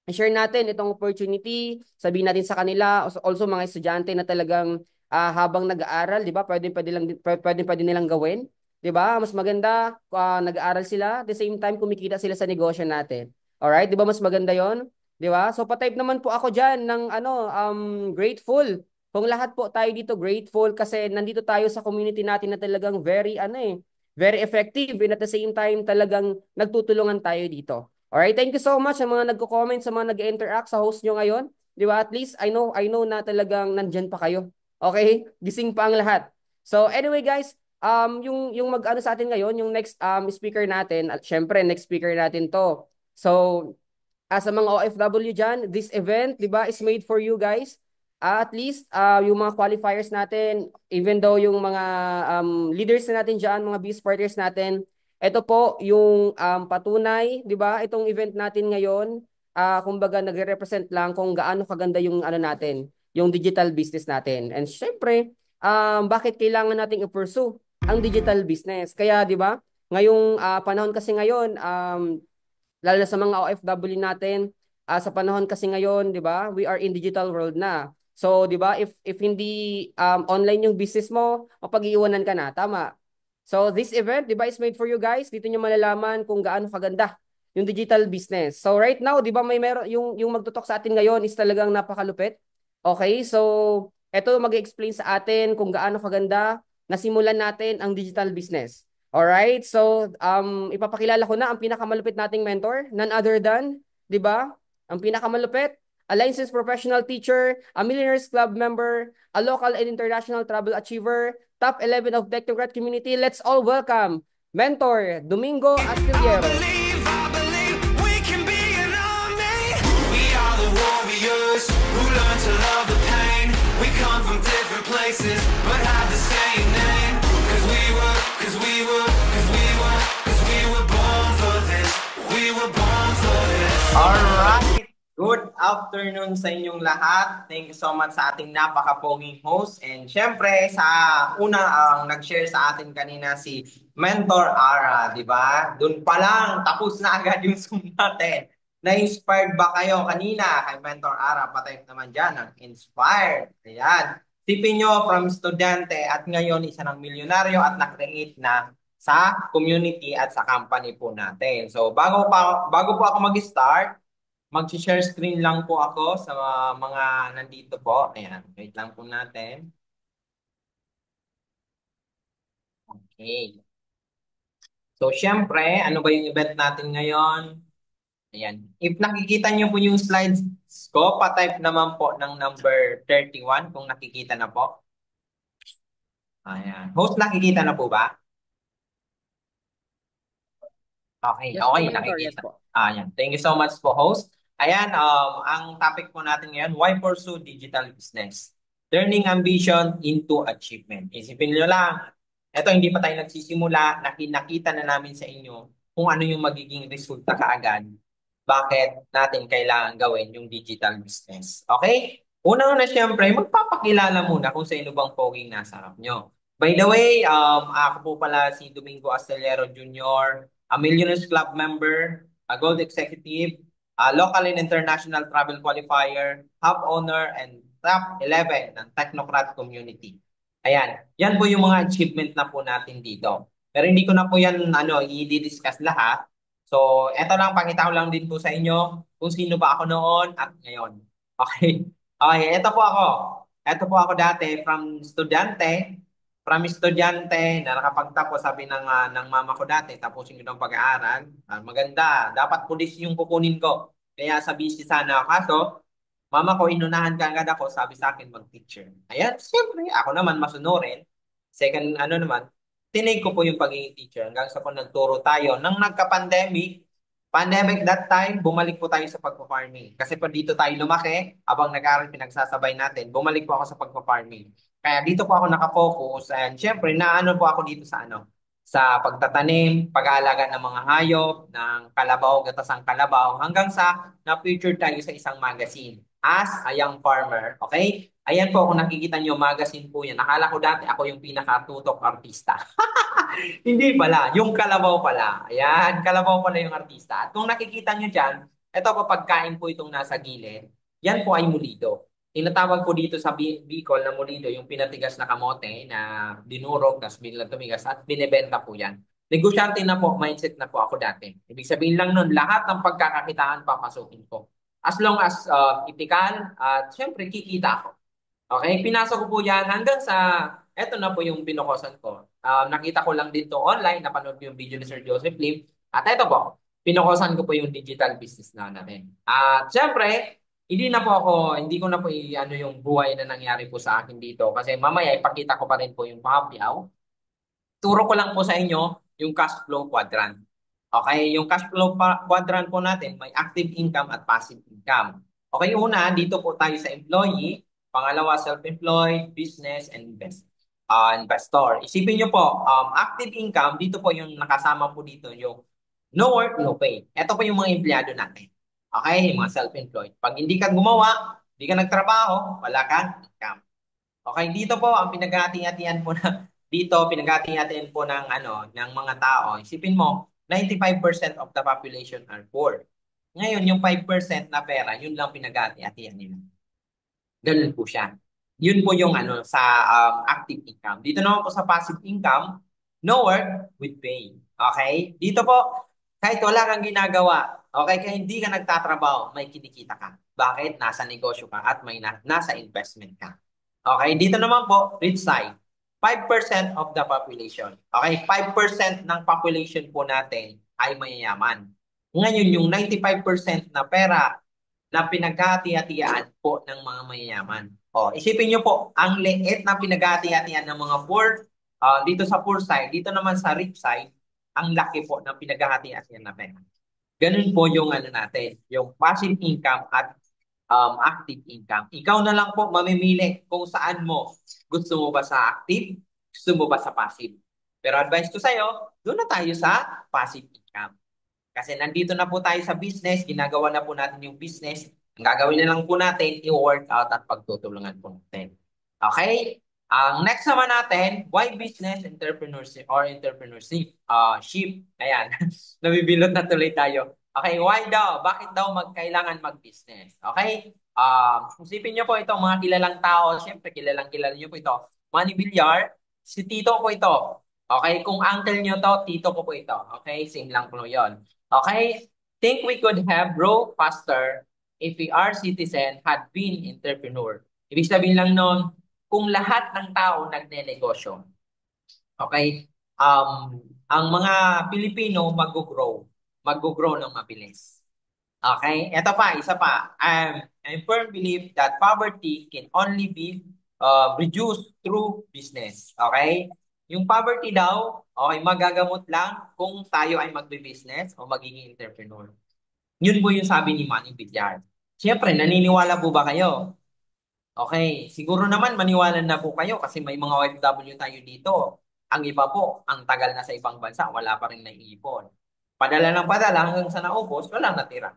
i-share natin itong opportunity, sabihin natin sa kanila, also mga estudyante na talagang habang nag-aaral, 'di ba? Pwede nilang gawin, 'di ba? Mas maganda nag-aaral sila, at the same time kumikita sila sa negosyo natin. All right? 'Di ba mas maganda 'yon? 'Di ba? So pa-type naman po ako diyan ng grateful. Kung lahat po tayo dito grateful kasi nandito tayo sa community natin na talagang very effective and at the same time talagang nagtutulungan tayo dito. Alright, thank you so much sa mga nagko-comment, sa mga nag-interact sa host nyo ngayon. Di ba? At least I know na talagang nandyan pa kayo. Okay? Gising pa ang lahat. So anyway guys, yung mag-ano sa atin ngayon, yung next speaker natin, at syempre next speaker natin to. So sa mga OFW dyan, this event, di ba, is made for you guys. At least yung mga qualifiers natin, even though yung mga leaders na natin dyan, mga business partners natin, ito po yung patunay, di ba? Itong event natin ngayon kumbaga nagre-represent lang kung gaano kaganda yung ano natin, yung digital business natin. And syempre, bakit kailangan nating i-pursue ang digital business? Kaya 'di ba? Ngayong panahon kasi ngayon, lalo na sa mga OFW natin, sa panahon kasi ngayon, 'di ba? We are in digital world na. So, 'di ba? If hindi online yung business mo, mapag-iiwanan ka na, tama? So, this event, 'di ba, is made for you guys. Dito niyo malalaman kung gaano kaganda yung digital business. So, right now, 'di ba, may meron yung magtutok sa atin ngayon is talagang napakalupit. Okay? So, eto mag-explain sa atin kung gaano kaganda nasimulan natin ang digital business. Alright, so ipapakilala ko na ang pinakamalupit nating mentor, none other than, 'di ba? Ang pinakamalupit, a licensed professional teacher, a Millionaires Club member, a local and international travel achiever, top 11 of Technocrat community. Let's all welcome Mentor Domingo Astillero. I believe we can be an army. We are the warriors who learn to love the pain. We come from different places, but have the same name. Cause we were born for this. We were born for this. Alright, good afternoon sa inyong lahat. Thank you so much sa ating napaka-poging host. And syempre, sa una ang nag-share sa atin kanina si Mentor Ara, di ba? Doon pa lang, tapos na agad yung Zoom natin. Na-inspired ba kayo kanina kay Mentor Ara? Patay naman dyan, ang inspired. Ayan. Sipin nyo from estudyante at ngayon isa ng milyonaryo at na-create na sa community at sa company po natin. So bago po ako mag-start, mag-share screen lang po ako sa mga nandito po. Ayan, wait lang po natin. Okay. So syempre, ano ba yung event natin ngayon? Ayan. If nakikita niyo po yung slides ko, pa-type naman po ng number 31 kung nakikita na po. Ayan. Host, nakikita na po ba? Okay, Yes po, okay, Mentor, yes nakikita. po. Ayan. Thank you so much po, host. Ayan, ang topic po natin ngayon, why pursue digital business? Turning ambition into achievement. Isipin nyo lang, eto hindi pa tayo nagsisimula, nakita na namin sa inyo kung ano yung magiging resulta kaagad. Bakit natin kailangan gawin yung digital business. Okay? Una-una siyempre, magpapakilala muna kung sino bang poging nasa harap nyo. By the way, ako po pala si Domingo Astillero Jr., a Millionaires Club member, a Gold Executive, a local and international travel qualifier, hub owner, and top 11 ng Technocrat community. Ayan, yan po yung mga achievement na po natin dito. Pero hindi ko na po yan i-discuss lahat. So, eto lang, pakita ko lang din po sa inyo kung sino ba ako noon at ngayon. Okay? Okay, eto po ako. Eto po ako dati from estudyante na nakapagtapos, sabi ng mama ko dati, tapusin ko ng pag-aaral. Maganda, dapat pulis yung kukunin ko. Kaya sa busy sana ako. Kaso, mama ko, inunahan ka agad ako, sabi sa akin mag-teacher. Ayan, siyempre, ako naman masunurin. Second, ano naman, tinake ko po yung pagiging teacher hanggang sa kung nagturo tayo. Nang pandemic that time, bumalik po tayo sa pagpa-farming. Kasi pa dito tayo lumaki, abang nag-aaral pinagsasabay natin, bumalik po ako sa pagpa-farming. Kaya dito po ako nakafocus and syempre naano po ako dito sa pagtatanim, pag-aalaga ng mga hayop, ng kalabaw, gatasang kalabaw, hanggang sa na-feature tayo sa isang magazine as a young farmer. Okay? Ayan po, kung nakikita nyo, magazine po yan. Akala ko dati ako yung pinakatutok artista. Hindi pala, yung kalabaw pala. Ayan, kalabaw pala yung artista. At kung nakikita nyo dyan, ito po pagkain po itong nasa gilid. Yan po ay mulido. Tinatawag po dito sa Bicol na mulido yung pinatigas na kamote na dinurog, tapos biglang tumigas at binebenta po yan. Negosyante na po, mindset na po ako dati. Ibig sabihin lang nun, lahat ng pagkakakitaan papasukin ko. As long as ethical at syempre kikita ako. Okay, pinasok ko po yan hanggang sa, eto na po yung pinokosan ko. Nakita ko lang dito online, napanood ko yung video ni Sir Joseph Lim. At eto po, pinokosan ko po yung digital business na natin. At syempre, hindi ko na po ano yung buhay na nangyari po sa akin dito. Kasi mamaya ipakita ko pa rin po yung pahapyaw. Turo ko lang po sa inyo yung cash flow quadrant. Okay, yung cash flow quadrant po natin, may active income at passive income. Okay, una, dito po tayo sa employee. Pangalawa, self-employed, business, and investor. Isipin nyo po, active income, dito po yung nakasama po dito yung no work, no pay. Ito po yung mga empleyado natin. Okay, yung mga self-employed. Pag hindi ka gumawa, hindi ka nagtrabaho, wala kang income. Okay, dito po ang pinag-hati-hatian po na dito pinag-hati-hatian po ng ng mga tao. Isipin mo, 95% of the population are poor. Ngayon, yung 5% na pera, yun lang pinag-hati-hatian nila. Ganun po siya. Yun po yung sa active income. Dito naman po sa passive income, no work with pay. Okay? Dito po, kahit wala kang ginagawa, okay, kaya hindi ka nagtatrabaho, may kinikita ka. Bakit? Nasa negosyo ka at may nasa investment ka. Okay? Dito naman po, rich side. 5% of the population. Okay? 5% ng population po natin ay mayayaman. Ngayon, yung 95% na pera na pinaghati-hatian po ng mga mayayaman. O, isipin nyo po, ang liit na pinaghati-hatian ng mga poor, dito sa poor side, dito naman sa rich side, ang laki po ng pinaghati-hatian na pera. Ganun po yung natin, yung passive income at active income. Ikaw na lang po mamimili kung saan mo. Gusto mo ba sa active? Gusto mo ba sa passive? Pero advice ko sa'yo, doon na tayo sa passive income. Kasi nandito na po tayo sa business, ginagawa na po natin yung business. Ang gagawin na lang po natin, i-workout at pagtutulungan po natin. Okay? Ang next naman natin, why business entrepreneurship or entrepreneurship? Ship. Ayan. Nabibilot na tuloy tayo. Okay, why daw? Bakit daw kailangan mag-business? Okay? Isipin nyo po ito, mga kilalang tao. Siyempre, kilala nyo po ito. Manny Villar, si Tito po ito. Okay, kung uncle nyo to, Tito po ito. Okay, same lang po yun. Okay, think we could have grow faster if we our citizen had been entrepreneur. Ibig sabihin lang nun, kung lahat ng tao nagne-negosyo, okay, ang mga Pilipino mag-grow ng mabilis. Okay, ito pa, isa pa. I firm believe that poverty can only be reduced through business. Okay? Yung poverty daw, okay, magagamot lang kung tayo ay magbe-business o magiging entrepreneur. Yun po yung sabi ni Manny Villar. Siyempre, naniniwala po ba kayo? Okay, siguro naman maniwala na po kayo kasi may mga OFW tayo dito. Ang iba po, ang tagal na sa ibang bansa, wala pa rin naiipon. Padala ng padala hanggang sa naubos, walang natira.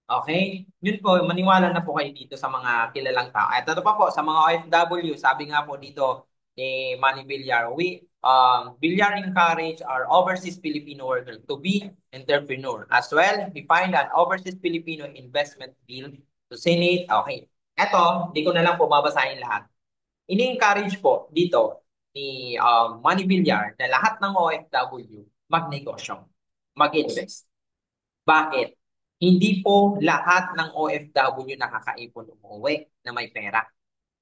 Okay? Yun po, maniwala na po kayo dito sa mga kilalang tao. At ito pa po, sa mga OFW, sabi nga po dito ni Manny Villar, Villar encourage our overseas Filipino workers to be entrepreneur. As well, we find an overseas Filipino investment bill to Senate. Okay. Ito, di ko na lang po babasahin lahat. Ini-encourage po dito ni Manny Villar na lahat ng OFW magnegosyo, mag-invest. Bakit? Hindi po lahat ng OFW nakakaipon umuwi na may pera.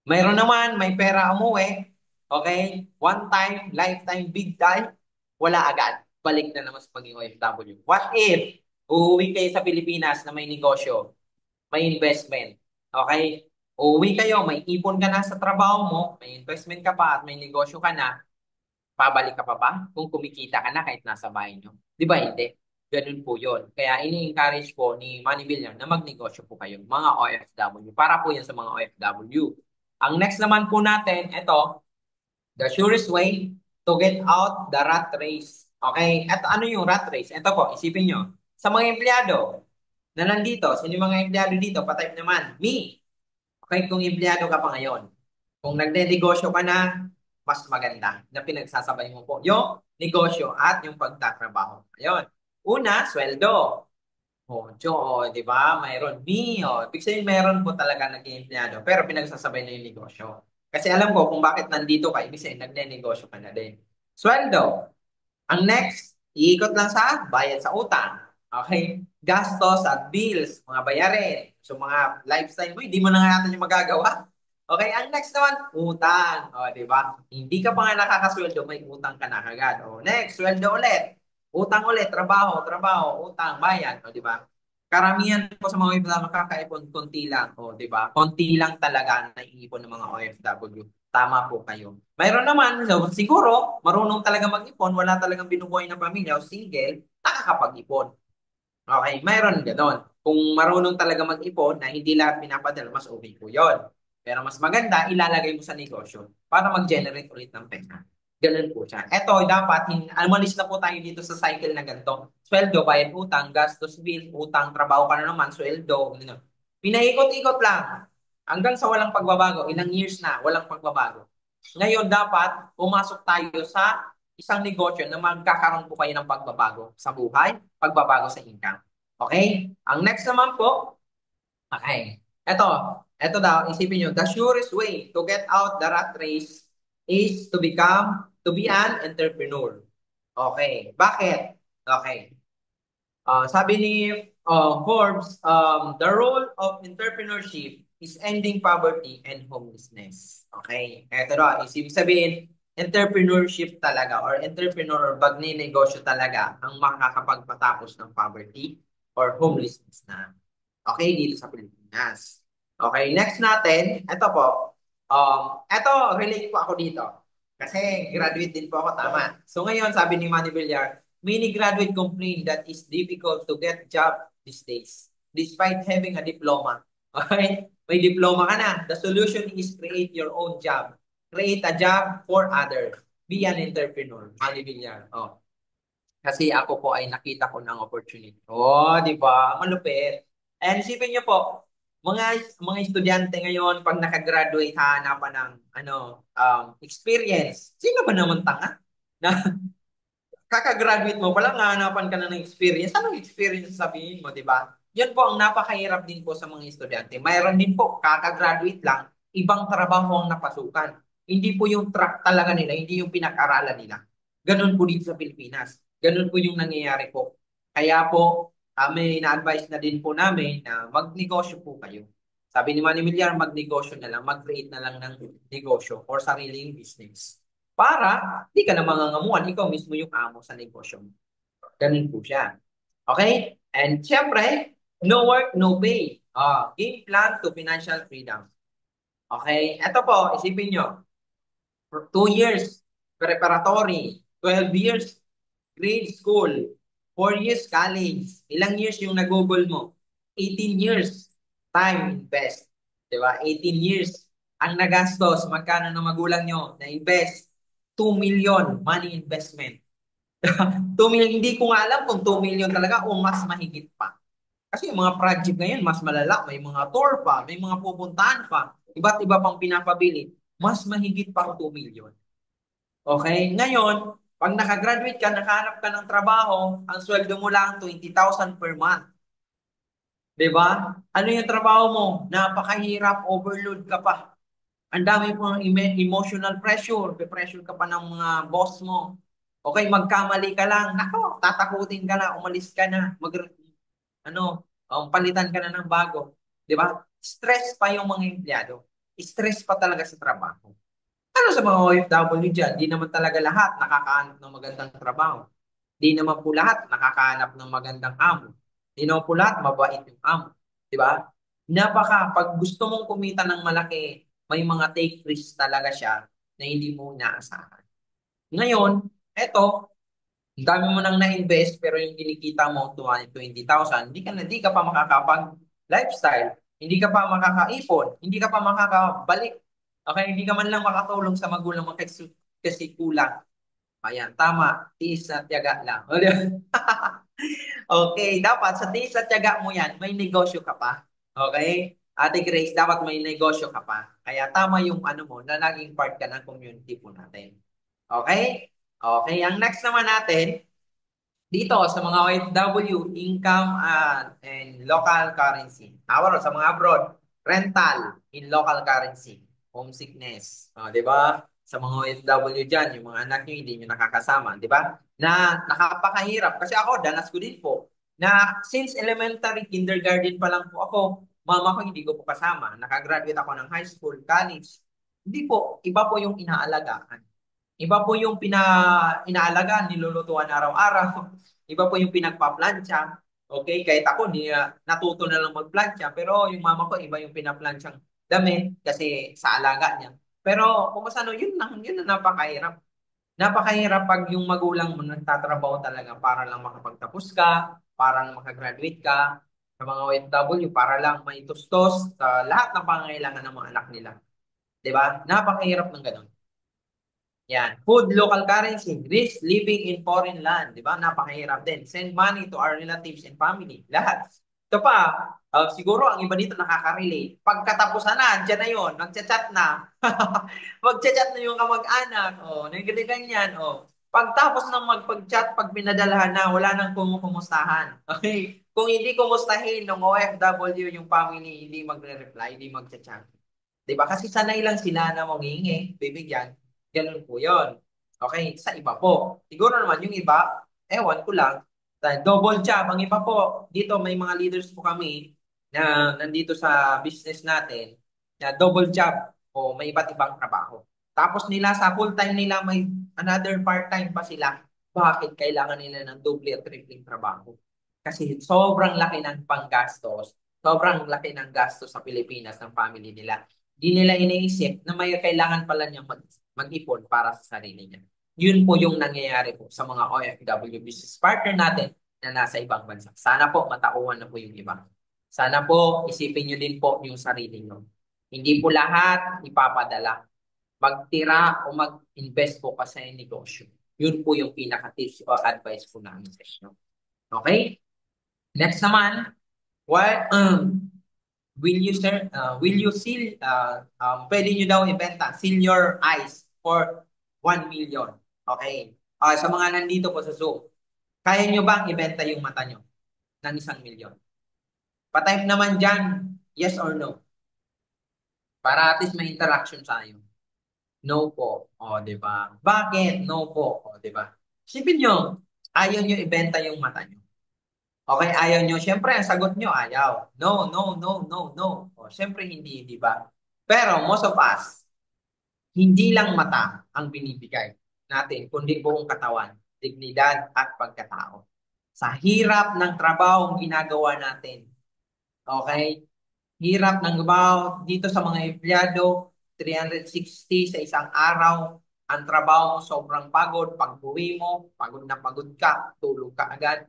Mayroon naman, may pera umuwi, okay? One time, lifetime, big time, wala agad. Balik na naman sa pagiging OFW. What if uuwi kayo sa Pilipinas na may negosyo, may investment, okay? Uuwi kayo, may ipon ka na sa trabaho mo, may investment ka pa at may negosyo ka na, pabalik ka pa ba kung kumikita ka na kahit nasa bahay nyo? Di ba hindi? Ganun po yun. Kaya ini-encourage po ni Manny Villar na magnegosyo po kayo, mga OFW. Para po yan sa mga OFW. Ang next naman po natin, ito, the surest way to get out the rat race. Okay? At ano yung rat race? Ito po, isipin nyo. Sa mga empleyado na nandito, sa mga empleyado dito, patype naman, me. Okay, kung empleyado ka pa ngayon, kung nagde-negosyo ka na, mas maganda na pinagsasabay mo po yung negosyo at yung pagtatrabaho. Ayun. Una, sweldo. O, di ba? Mayroon B. O, ibig sabihin, mayroon po talaga naging empleyado, pero pinagsasabay na yung negosyo. Kasi alam ko kung bakit nandito ka, ibig sabihin, nagne-negosyo ka na din. Sweldo. Ang next, iikot lang sa bayad sa utang. Okay? Gastos at bills, mga bayarin. So mga lifestyle mo, hindi mo na nga natin yung magagawa. Okay, ang next naman, utang. O, di ba? Hindi ka pa nga nakakasweldo, may utang ka na agad. O, next, sweldo ulit. Utang ulit, trabaho, utang, bayad. O, di ba? Karamihan po sa mga OFW makakaipon konti lang. O, di ba? Konti lang talaga ang naiipon ng mga OFW. Tama po kayo. Mayroon naman, so, siguro, marunong talaga mag-ipon, wala talagang binubuhay na pamilya o single, nakakapag-ipon. Okay, mayroon gano'n. Kung marunong talaga mag-ipon na hindi lahat pinapadala, mas okay po yun. Pero mas maganda, ilalagay mo sa negosyo para mag-generate ulit ng pera. Ganun po siya. Eto, dapat, umalis na po tayo dito sa cycle na ganito. Sweldo, bayad utang, gastos, bill, utang, trabaho ka na naman, sweldo. Ganun. Pinaikot-ikot lang. Hanggang sa walang pagbabago. Ilang years na, walang pagbabago. Ngayon, dapat, pumasok tayo sa isang negosyo na magkakaroon po kayo ng pagbabago sa buhay, pagbabago sa income. Okay? Ang next naman po, okay. Ito daw, isipin nyo, the surest way to get out the rat race is to be an entrepreneur. Okay. Bakit? Okay. Sabi ni Forbes, the role of entrepreneurship is ending poverty and homelessness. Okay. Ito daw, isipin sabihin, entrepreneurship talaga or entrepreneur or negosyo talaga ang makakapagpatapos ng poverty or homelessness na. Okay, dito sa Pilipinas. Okay, next natin, ito po. Ito, relate po ako dito. Kasi graduate din po ako, tama. So ngayon, sabi ni Manny Villar, many graduate complain that it's difficult to get job these days, despite having a diploma. Okay? May diploma ka na. The solution is create your own job. Create a job for others. Be an entrepreneur. Manny Villar. Oh. Kasi ako po ay nakita ko ng opportunity. Oh, di ba? Malupit. And isipin niyo po, mga estudyante ngayon pag nakagraduate hahanapan ng experience. Sino ba naman tanga? Na kakagraduate mo pala hahanapan ka na ng experience. Anong experience sabihin mo, di ba? Yan po ang napakahirap din po sa mga estudyante. Mayroon din po kakagraduate lang, ibang trabaho ang napasukan. Hindi po yung track talaga nila, hindi yung pinag-aralan nila. Ganun po dito sa Pilipinas. Ganun po yung nangyayari po. Kaya po, may na-advise na din po namin na magnegosyo po kayo. Sabi ni Manny Villar, magnegosyo na lang, mag-create na lang ng negosyo or sariling business. Para di ka na mangangamuan, ikaw mismo yung amo sa negosyo mo. Ganun po siya. Okay? And syempre, no work, no pay. Game plan to financial freedom. Okay? Ito po, isipin nyo. For 2 years, preparatory. 12 years, grade school. 4 years, college. Ilang years yung nagugol mo? 18 years, time invest. Diba? 18 years. Ang nagastos, magkano na magulang nyo na invest? 2 million money investment. 2 million, hindi ko nga alam kung 2 million talaga o mas mahigit pa. Kasi yung mga project ngayon, mas malala. May mga tour pa, may mga pupuntahan pa. Iba't iba pang pinapabili. Mas mahigit pa ang 2 million. Okay? Ngayon, pag nakagraduate ka, nakahanap ka ng trabaho, ang sweldo mo lang 20,000 per month. 'Di ba? Ano yung trabaho mo? Napakahirap, overload ka pa. Ang dami mo ng emotional pressure, pressure ka pa ng mga boss mo. Okay, magkamali ka lang, nako, tatakutin ka na, umalis ka na, palitan ka na ng bago. 'Di ba? Stress pa yung mga empleyado. Stress pa talaga sa trabaho. Ano sa mga OFW dyan? Di naman talaga lahat nakakahanap ng magandang trabaho. Di naman po lahat nakakahanap ng magandang amo. Di naman po lahat mabait yung amo. Di ba? Pag gusto mong kumita ng malaki, may mga take risk talaga siya na hindi mo inaasahan. Ngayon, eto, ang dami mo nang na-invest pero yung kinikita mo 20,000, di ka pa makakapag lifestyle, hindi ka pa makakaipon, hindi ka pa makakabalik. Okay, hindi ka man lang makatulong sa magulang mo kasi kulang. Ayan, tama. Tiis at tiyaga lang. O, di ba? Okay, dapat sa tiis at tiyaga mo yan, may negosyo ka pa. Okay? Ate Grace, dapat may negosyo ka pa. Kaya tama yung ano mo na naging part ka ng community po natin. Okay? Okay, ang next naman natin, dito sa mga OFW, income and local currency. Tawag sa mga abroad, rental in local currency, homesickness. Di ba? Sa mga OFW dyan, yung mga anak nyo hindi nyo nakakasama, di ba? Na nakapakahirap. Kasi ako, danas ko din po, na since elementary, kindergarten pa lang po ako, mama ko hindi ko po kasama. Nakagraduate ako ng high school, college. Hindi po, iba po yung inaalagaan. Iba po yung inaalagaan, nilulutuan araw-araw. Iba po yung pinagpa-plancha. Okay, kahit ako, natuto na lang mag-plancha. Pero yung mama ko, iba yung pinaplanchang damit kasi sa alaga niya. Pero kung ano, yun na napakahirap. Napakahirap pag yung magulang mo nagtatrabaho talaga para lang makapagtapos ka, para lang makagraduate ka, sa mga OFW, para lang maitustos sa lahat ng pangangailangan ng mga anak nila. 'Di ba? Napakahirap ng ganun. Yan. Food, local currency, risk living in foreign land, di ba? Napakahirap din. Send money to our relatives and family. Lahat. Ito pa, siguro ang iba dito nakaka-relate. Pagkatapusan na, andyan na yun, nagchat-chat na. Magchat-chat na yung kamag-anak. Oh, ganyan. Oh. Pagtapos ng magpag-chat, pag pinadalahan na, wala nang kumustahan. Okay? Kung hindi kumustahin ng OFW yung family, hindi magre-reply, hindi magchat-chat. Di ba? Kasi sanay lang sila na manghingi, bibigyan. Ganun po yon. Okay, sa iba po. Siguro naman yung iba, ewan ko lang, double job. Ang iba po, dito may mga leaders po kami na nandito sa business natin na double job o may iba't ibang trabaho. Tapos nila sa full-time nila may another part-time pa sila. Bakit kailangan nila ng double at tripling trabaho? Kasi sobrang laki ng panggastos, sobrang laki ng gastos sa Pilipinas ng family nila. Di nila iniisip na may kailangan pala niyang mag-ipon para sa sarili niya. Yun po yung nangyayari po sa mga OFW business partner natin na nasa ibang bansa. Sana po matauhan na po yung iba. Sana po isipin nyo din po yung sarili nyo. Hindi po lahat ipapadala. Magtira o mag-invest po pa sa negosyo. Yun po yung pinaka-tips o advice po namin sa inyo. Okay? Next naman, what will you seal, pwede nyo daw ibenta, seal your eyes for 1 million. Okay. Sa mga nandito po sa Zoom, kaya nyo bang ibenta yung mata nyo ng 1 million? Pa-type naman dyan, yes or no. Para at least may interaction tayo. No po. O, di ba? Bakit? No po. O, di ba? Sipin nyo, ayaw nyo ibenta yung mata nyo. Okay, ayaw nyo. Siyempre, ang sagot nyo, ayaw. No, no, no, no, no. O, siyempre, hindi, di ba? Pero, most of us, hindi lang mata ang binibigay natin, kundi buong katawan, dignidad at pagkatao. Sa hirap ng trabaho ang ginagawa natin. Okay? Hirap ng trabaho dito sa mga empleyado, 360 sa isang araw. Ang trabaho mo sobrang pagod. Pag-uwi mo, pagod na pagod ka, tulog ka agad.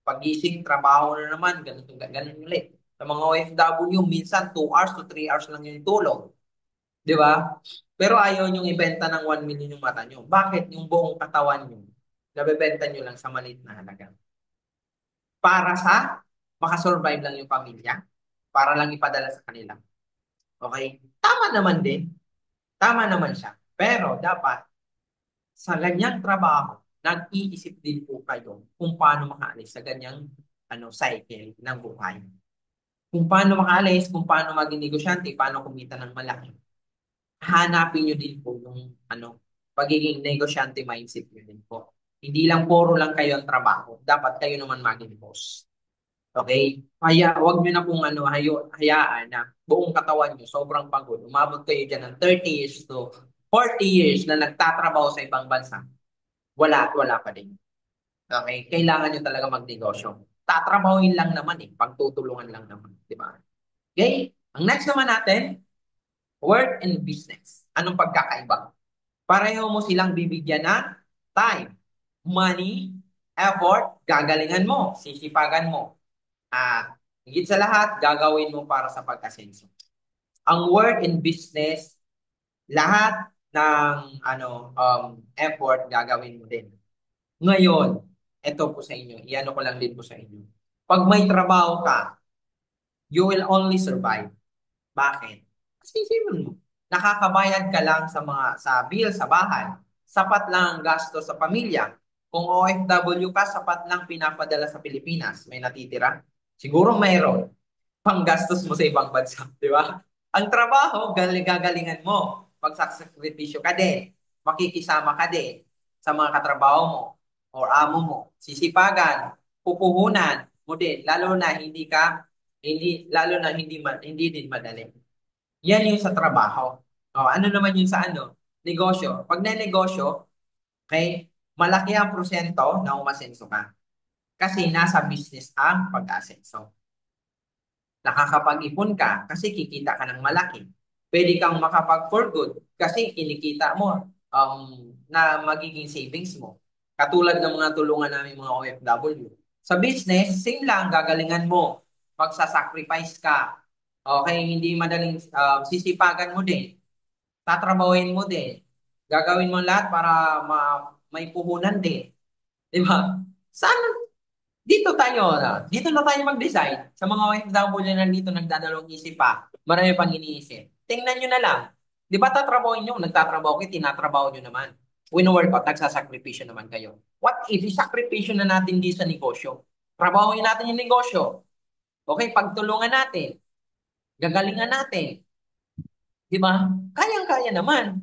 Pagising, trabaho na naman, ganun ulit. Sa mga OFW, minsan 2 hours to 3 hours lang yung tulog. Di ba? Pero ayaw niyong ibenta ng 1 million yung mata niyo. Bakit? Yung buong katawan niyo, nabebenta niyo lang sa maliit na halaga. Para sa makasurvive lang yung pamilya, para lang ipadala sa kanila. Okay? Tama naman din. Tama naman siya. Pero dapat, sa ganyang trabaho, nag-iisip din po kayo kung paano makaalis sa ganyang cycle ng buhay. Kung paano makaalis, kung paano maging negosyante, paano kumita ng malaki. Hanapin nyo din po yung pagiging negosyante mindset nyo din po. Hindi lang puro lang kayo ang trabaho. Dapat kayo naman maging boss. Okay? Kaya wag nyo na pong hayaan na buong katawan nyo sobrang pagod. Umabot kayo dyan ng 30 years to 40 years na nagtatrabaho sa ibang bansa. Wala pa din. Okay? Kailangan nyo talaga magnegosyo. Tatrabahuin lang naman pagtutulungan lang naman. Diba? Okay? Ang next naman natin, work and business. Anong pagkakaiba? Pareho mo silang bibigyan ng time, money, effort, gagalingan mo, sisipagan mo. Higit sa lahat, gagawin mo para sa pagkasenso. Ang work and business, lahat ng effort gagawin mo din. Ngayon, ito po sa inyo, iano ko lang din po sa inyo. Pag may trabaho ka, you will only survive. Bakit? Kasi isipin mo, nakakabayad ka lang sa bill sa bahay. Sapat lang ang gasto sa pamilya. Kung OFW ka, sapat lang pinapadala sa Pilipinas. May natitira? Siguro mayroon. Panggastos mo sa ibang bansa, di ba? Ang trabaho, gagalingan mo. Pagsasakripisyo ka din. Makikisama ka din sa mga katrabaho mo or amo mo. Sisipagan, pupuhunan mo din. Lalo na hindi din madali. Yan yung sa trabaho. Ano naman yung sa negosyo. Pag negosyo, okay, malaki ang porsyento na umasenso ka. Kasi nasa business ang pag-asenso. Nakakapag-ipon ka kasi kikita ka ng malaki. Pwede kang makapag-for good kasi kinikita mo na magiging savings mo. Katulad ng mga tulungan namin mga OFW. Sa business, same lang, gagalingan mo. Magsasacrifice ka. Okay, hindi madaling sisipagan mo din. Tatrabahuin mo din. Gagawin mo lahat para may puhunan din. Di ba? Saan? Dito na tayo mag-decide. Sa mga OFW na nandito nagdadalawang isip pa, marami pang iniisip. Tingnan nyo na lang. Di ba tatrabaho nyo? Nagtatrabaho kayo, tinatrabaho nyo naman. Wino-workout, nagsasakripisyo naman kayo. What if isakripisyo na natin di sa negosyo? Trabahoin natin yung negosyo. Okay, pagtulungan natin. Gagalingan natin. Di ba? Kayang-kaya naman.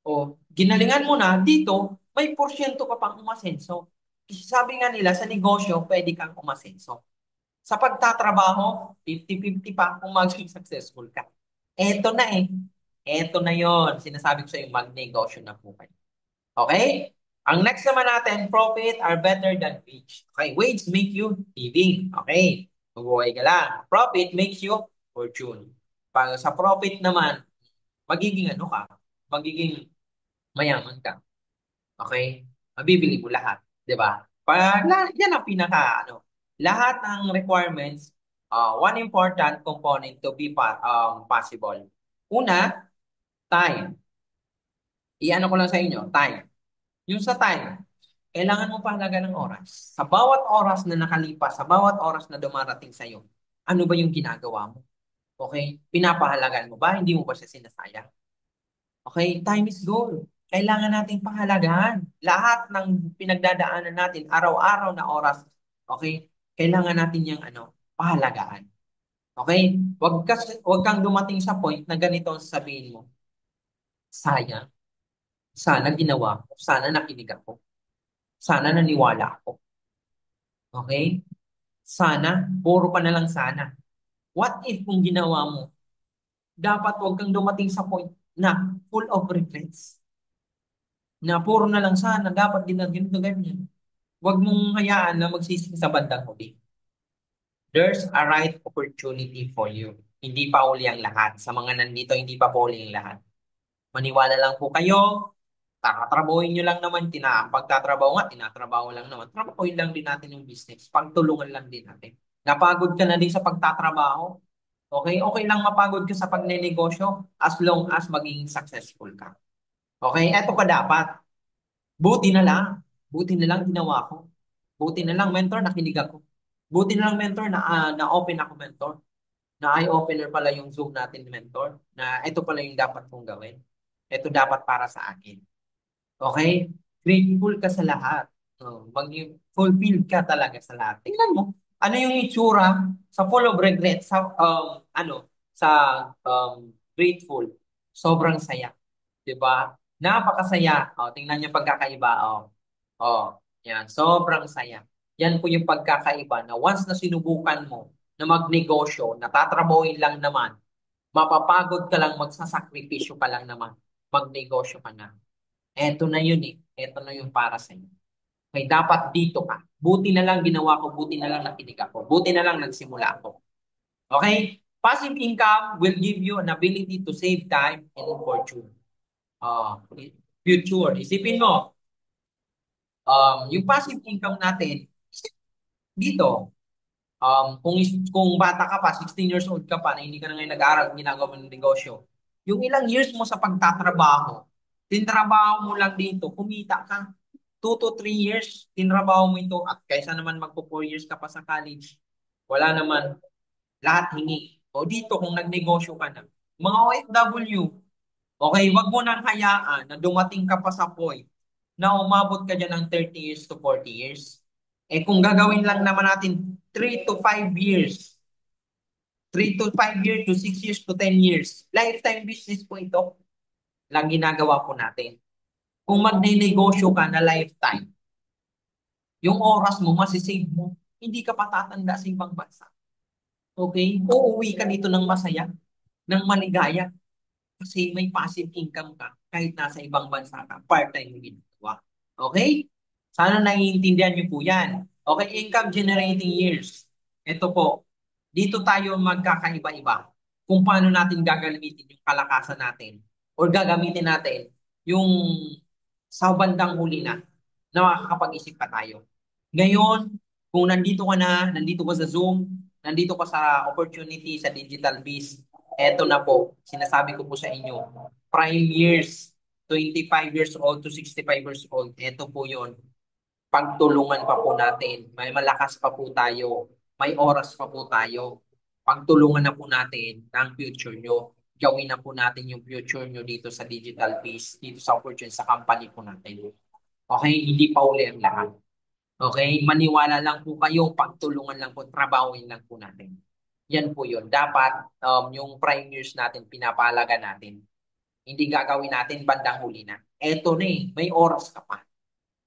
O, ginalingan mo na, dito, may porsyento ka pang umasenso. Kasi sabi nga nila, sa negosyo, pwede kang umasenso. Sa pagtatrabaho, 50-50 pa kung maging successful ka. Eto na eh. Eto na yon. Sinasabi ko sa iyo, magnegosyo na po kayo. Okay? Ang next naman natin, profit are better than wage. Okay, wage make you living. Okay, mabuhay ka lang. Profit makes you fortune. Pag sa profit naman, magiging ano ka, magiging mayaman ka. Okay? Mabibili mo lahat, 'di ba? Yan ang pinaka ano, lahat ng requirements, one important component to be possible. Una, time. Iano ko lang sa inyo, time. Yung sa time, kailangan mo pahalaga ng oras. Sa bawat oras na nakalipas, sa bawat oras na dumarating sa iyo, ano ba yung ginagawa mo? Okay? Pinapahalagan mo ba? Hindi mo ba siya sinasayang? Okay, time is gold. Kailangan nating pahalagaan. Lahat ng pinagdadaanan natin, araw-araw na oras, okay, kailangan natin yung ano, pahalagaan. Okay? Wag kang dumating sa point na ganito ang sasabihin mo. Sayang. Sana ginawa ko. Sana nakinig ako. Sana naniwala ako. Okay? Sana, puro pa na lang sana. What if kung ginawa mo, dapat wag kang dumating sa point na full of regrets. Na puro na lang sana, dapat din na ganito, ganyan. Huwag mong hayaan na magsising sa bandang huli. There's a right opportunity for you. Hindi pa uli ang lahat. Sa mga nandito, hindi pa po uli ang lahat. Maniwala lang po kayo. Tatrabahoin nyo lang naman. Pagtatrabaho nga, tinatrabaho lang naman. Trabahoin lang din natin yung business. Pagtulungan lang din natin. Napagod ka na din sa pagtatrabaho. Okay? Okay lang mapagod ka sa pagnenegosyo as long as magiging successful ka. Okay? Eto ka dapat. Buti na lang. Buti na lang ginawa ko. Buti na lang mentor, nakinig ako. Buti na lang mentor, na-open ako mentor. Na eye-opener pala yung Zoom natin mentor. Na ito pala yung dapat kong gawin. Ito dapat para sa akin. Okay? Grateful ka sa lahat. Fulfilled ka talaga sa lahat. Tingnan mo, ano yung itsura sa full of regret, sa grateful. Sobrang saya. 'Di ba? Napakasaya. Tingnan niyo pagkakaiba. Yan, sobrang saya. Yan po yung pagkakaiba na once na sinubukan mo na magnegosyo, natatrabahoin lang naman, mapapagod ka lang, magsasakripisyo ka lang naman, magnegosyo ka na. Eto na yun eh. Eto na yung para sa inyo. May dapat dito ka. Buti na lang ginawa ko, buti na lang nakinig ako, buti na lang nagsimula ako. Okay? Passive income will give you an ability to save time and fortune. Future. Isipin mo, yung passive income natin, dito, kung bata ka pa, 16 years old ka pa, na hindi ka na ngayon nag-aaral, ginagawa mo ng negosyo, yung ilang years mo sa pagtatrabaho, tinrabaho mo lang dito, kumita ka, 2 to 3 years, tinrabaho mo ito, at kaysa naman magpo 4 years ka pa sa college, wala naman, lahat hingi. O dito, kung nagnegosyo ka na, mga OFW, okay, wag mo nang hayaan na dumating ka pa sa point na umabot ka dyan ng 30 years to 40 years. Eh kung gagawin lang naman natin 3 to 5 years, 3 to 5 years to 6 years to 10 years, lifetime business po ito lang ginagawa po natin. Kung magne-negosyo ka na lifetime, yung oras mo, masisave mo, hindi ka patatanda sa ibang bansa. Okay? Uuwi ka dito ng masaya, ng maligaya, kasi may passive income ka kahit nasa ibang bansa ka, part-time yung ginagawa. Okay? Sana naiintindihan niyo po yan. Okay, income generating years. Ito po, dito tayo magkakaiba-iba kung paano natin gagamitin yung kalakasan natin or gagamitin natin yung sa bandang huli na makakapag-isip pa tayo. Ngayon, kung nandito ka na, nandito ka sa Zoom, nandito ka sa opportunity sa Digital Biz, eto na po, sinasabi ko po sa inyo, prime years 25 years old to 65 years old, ito po yun. Pagtulungan pa po natin. May malakas pa po tayo. May oras pa po tayo. Pagtulungan na po natin ang future nyo. Gawin na po natin yung future nyo dito sa Digital Peace, dito sa opportunity sa company po natin. Okay? Hindi pa uli ang lahat. Okay? Maniwala lang po kayo, pagtulungan lang po, trabawin lang po natin. Yan po yun. Dapat yung prime years natin, pinapalaga natin. Hindi gagawin natin bandang huli na. Eto na eh, may oras ka pa.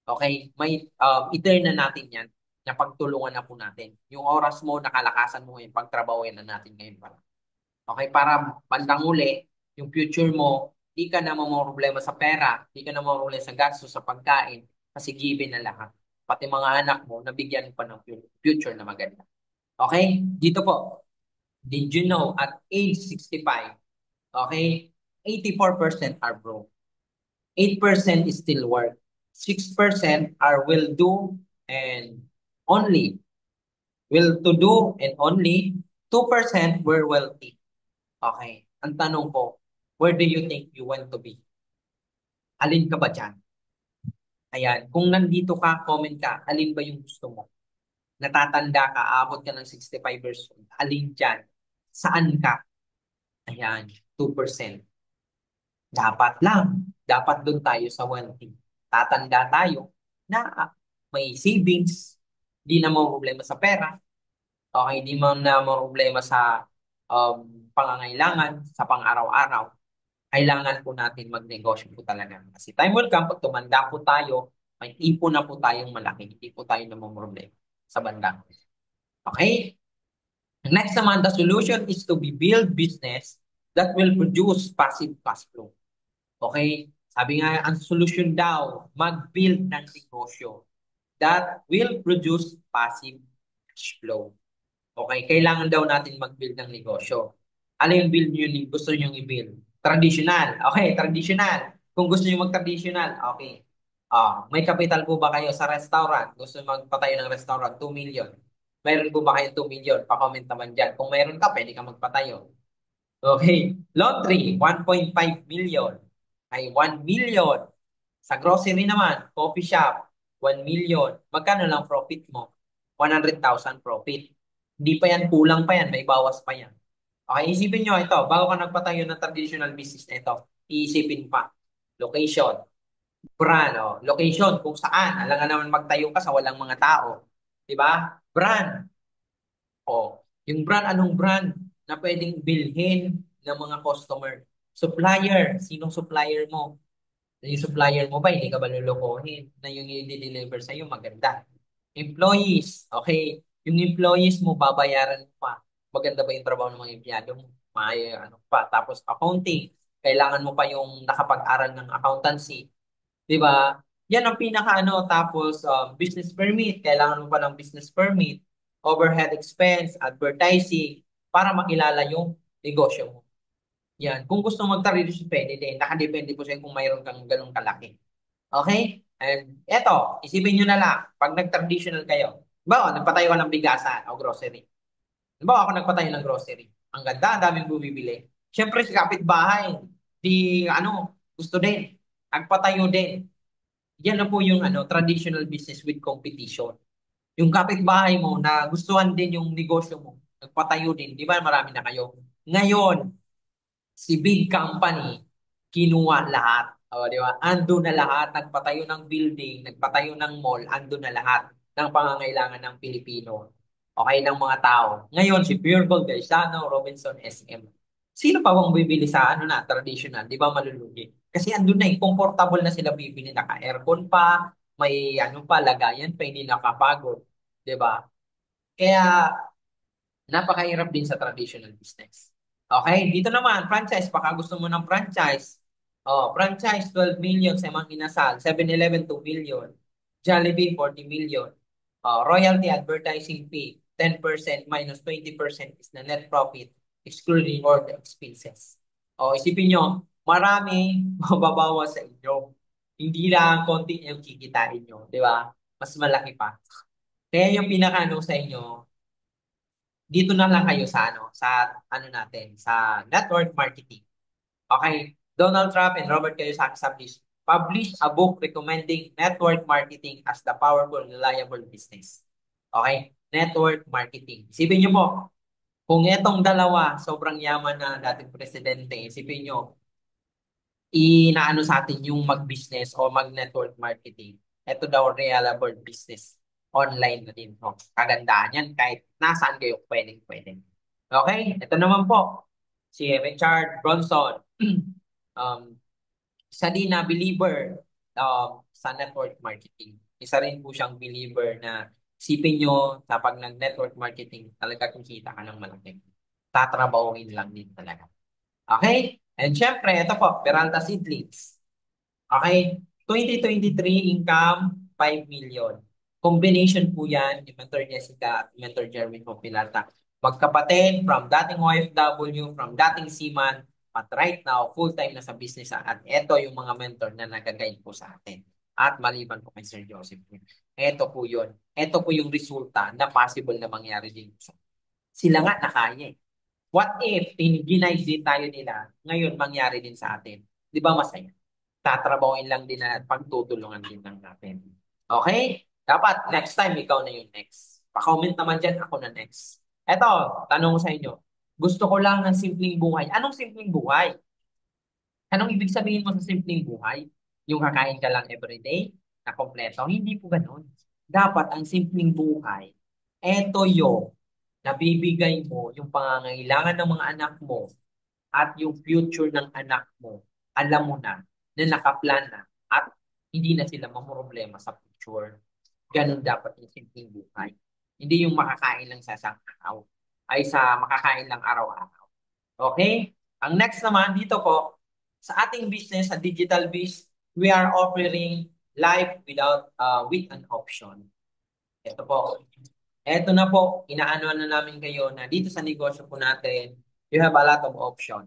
Okay? May i-turn na natin yan na pagtulungan na po natin. Yung oras mo, nakalakasan mo ngayon, pagtrabahuin na natin ngayon pala. Okay? Para bandang huli, yung future mo, di ka na problema sa pera, di ka na problema sa gastos, sa pagkain, kasi given na lahat. Pati mga anak mo, nabigyan pa ng future na maganda. Okay? Dito po, did you know at age 65, okay, 84% are broke. 8% is still work. 6% are will do and only. Will to do and only. 2% were wealthy. Okay. Ang tanong ko, where do you think you want to be? Alin ka ba dyan? Ayan. Kung nandito ka, comment ka, alin ba yung gusto mo? Natatanda ka, aabot ka ng 65 years old. Alin dyan? Saan ka? Ayan. 2%. Dapat lang. Dapat doon tayo sa wealthy. Tatanda tayo na may savings, di na mo problema sa pera, okay, di mo na mo problema sa pangangailangan, sa pang-araw-araw. Kailangan po natin magnegosyo po talaga. Kasi time will come, pag tumanda po tayo, may ipon na po tayong malaki, hindi po tayo na problema sa bandang. Okay? Next naman, the solution is to be build business that will produce passive cash flow. Okay? Sabi nga, ang solution daw, mag-build ng negosyo that will produce passive cash flow. Okay? Kailangan daw natin mag-build ng negosyo. Ano yung build nyo, gusto nyo i-build? Traditional. Okay, traditional. Kung gusto nyo mag-traditional, okay. May capital po ba kayo sa restaurant? Gusto nyo magpatayo ng restaurant, 2 million. Mayroon po ba kayo 2 million? Pa-comment naman dyan. Kung mayroon ka, pwede ka magpatayo. Okay. Laundry, 1.5 million. Ay, 1 million. Sa grocery naman, coffee shop, 1 million. Magkano lang profit mo? 100,000 profit. Hindi pa yan, kulang pa yan, may bawas pa yan. Okay, isipin nyo ito, bago ka nagpatayo ng traditional business na ito, iisipin pa. Location, brand, location, kung saan. Alam nga naman magtayo ka sa walang mga tao. Diba? Brand. Yung brand, anong brand na pwedeng bilhin ng mga customer? Supplier, sinong supplier mo? Yung supplier mo ba, hindi ka ba lulukohin na yung i-deliver sa'yo maganda? Employees, okay. Yung employees mo, babayaran mo pa. Maganda ba yung trabaho ng mga empleyado mo? May ano pa. Tapos accounting, kailangan mo pa yung nakapag-aral ng accountancy. Di ba? Yan ang pinaka-ano. Tapos business permit, kailangan mo pa ng business permit. Overhead expense, advertising, para makilala yung negosyo mo. Yan. Kung gusto mag-tradition, pwede din. Nakadepende po sa'yo kung mayroon kang ganun kalaki. Okay? And eto, isipin nyo na lang, pag nag-traditional kayo, ba, nagpatayo ka ng bigasan o grocery. Ba, ako nagpatayo ng grocery. Ang ganda, ang daming bumibili. Siyempre, si kapitbahay, gusto din. Nagpatayo din. Yan na po yung traditional business with competition. Yung kapitbahay mo na gustuhan din yung negosyo mo, nagpatayo din. Di ba marami na kayo? Ngayon, si big company, kinuha lahat. O, di ba? Ando na lahat, nagpatayo ng building, nagpatayo ng mall, ando na lahat ng pangangailangan ng Pilipino. Okay, ng mga tao. Ngayon, si Pure Gold, Gaisano, Robinson, SM. Sino pa bang bibili sa traditional? Di ba malulugi? Kasi ando na comfortable na sila bibili. Naka-aircon pa, may pa, lagayan pa, hindi nakapagod. Di ba? Kaya, napakahirap din sa traditional business. Okay, dito naman, franchise. Baka gusto mo ng franchise. Franchise, 12 million sa mga inasal. 7-Eleven, 2 million. Jollibee, 40 million. Royalty advertising fee, 10% minus 20% is the net profit, excluding all the expenses. Isipin nyo, marami mababawas sa inyo. Hindi lang konti yung kikitain nyo, di ba? Mas malaki pa. Kaya yung pinaka sa inyo, dito na lang kayo sa sa natin, sa network marketing. Okay? Donald Trump and Robert Kiyosaki published a book recommending network marketing as the powerful, reliable business. Okay? Network marketing. Isipin niyo po, kung itong dalawa, sobrang yaman na dating presidente, isipin niyo, inaano sa atin yung mag-business o mag-network marketing. Ito daw reliable business. Online na din. No? Kagandaan yan kahit nasaan kayo pwedeng. Okay? Ito naman po. Si Richard Bronson. um, Isa din na believer sa network marketing. Isa rin po siyang believer na isipin nyo sa pag nag-network marketing, talaga kikita ka ng malaki. Tatrabahuin lang din talaga. Okay? And syempre, ito po, Peralta Seedlings. Okay? 2023 income, 5 million. Combination po yan, ni Mentor Jessica at Mentor Jeremy po Peralta. Magkapatid from dating OFW, from dating seaman, but right now, full-time na sa business. At ito yung mga mentor na nag-guide po sa atin. At maliban po kay Sir Joseph. Ito po yun. Ito po yung resulta na possible na mangyari din. Sila nga nakaya eh. What if, ginay din tayo nila, ngayon mangyari din sa atin? Di ba masaya? Tatrabahuin lang din na pagtutulungan din lang natin. Okay? Dapat next time ikaw na yung next. Pa-comment naman dyan, ako na next. Eto, tanong ko sa inyo. Gusto ko lang ng simpleng buhay. Anong simpleng buhay? Anong ibig sabihin mo sa simpleng buhay? Yung kakain ka lang everyday na kompleto? Hindi po ganun. Dapat ang simpleng buhay, eto yung nabibigay mo yung pangangailangan ng mga anak mo at yung future ng anak mo, alam mo na nakaplan na at hindi na sila mamroblema sa future. Ganun dapat yung simpleng buhay. Hindi yung makakain lang sa isang araw, ay sa makakain lang araw-araw. Okay? Ang next naman dito po, sa ating business, sa Digital Biz, we are offering life with an option. Ito po. Ito na po, inaano na namin kayo na dito sa negosyo po natin, you have a lot of option.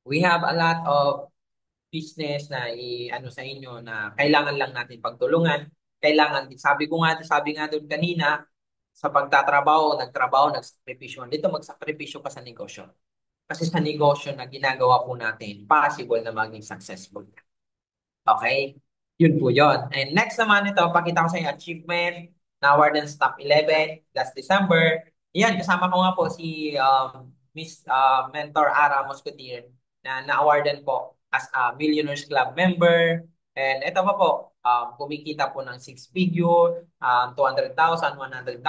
We have a lot of business na ano sa inyo na kailangan lang natin pagtulungan. Kailangan, sabi nga doon kanina, sa nagtrabaho, nagsakripisyo. Dito magsakripisyo ka sa negosyo. Kasi sa negosyo na ginagawa po natin, possible na maging successful. Okay? Yun po yun. And next naman ito, pakita ko sa inyo achievement na Warden's Top 11 last December. Yan, kasama ko nga po si Miss Mentor Ara Moscotier na na-awardan po as a Millionaires Club member. And ito pa po, kumikita po ng 6 figure, 200,000, 100,000.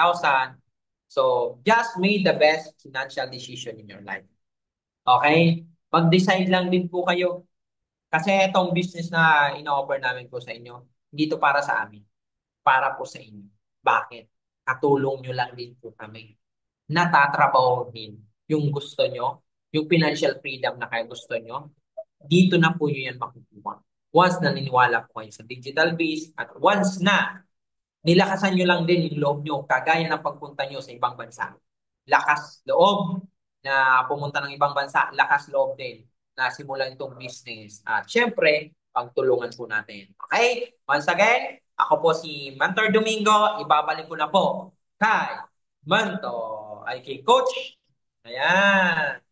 So, just make the best financial decision in your life. Okay? Mag-decide lang din po kayo. Kasi itong business na ino-offer namin po sa inyo, hindi to para sa amin. Para po sa inyo. Bakit? Katulong nyo lang din po kami. Natatrabahohin yung gusto nyo, yung financial freedom na kayo gusto nyo, dito na po yun yan makukuha. Once na naniniwala po kayo sa digital biz at once na nilakasan nyo lang din yung loob nyo, kagaya ng pagpunta nyo sa ibang bansa. Lakas loob na pumunta ng ibang bansa, lakas loob din na simulan itong business. At syempre, pagtulungan po natin. Okay? Once again, ako po si Mentor Domingo. Ibabalik ko na po kay Mentor, ay kay Coach. Ayan.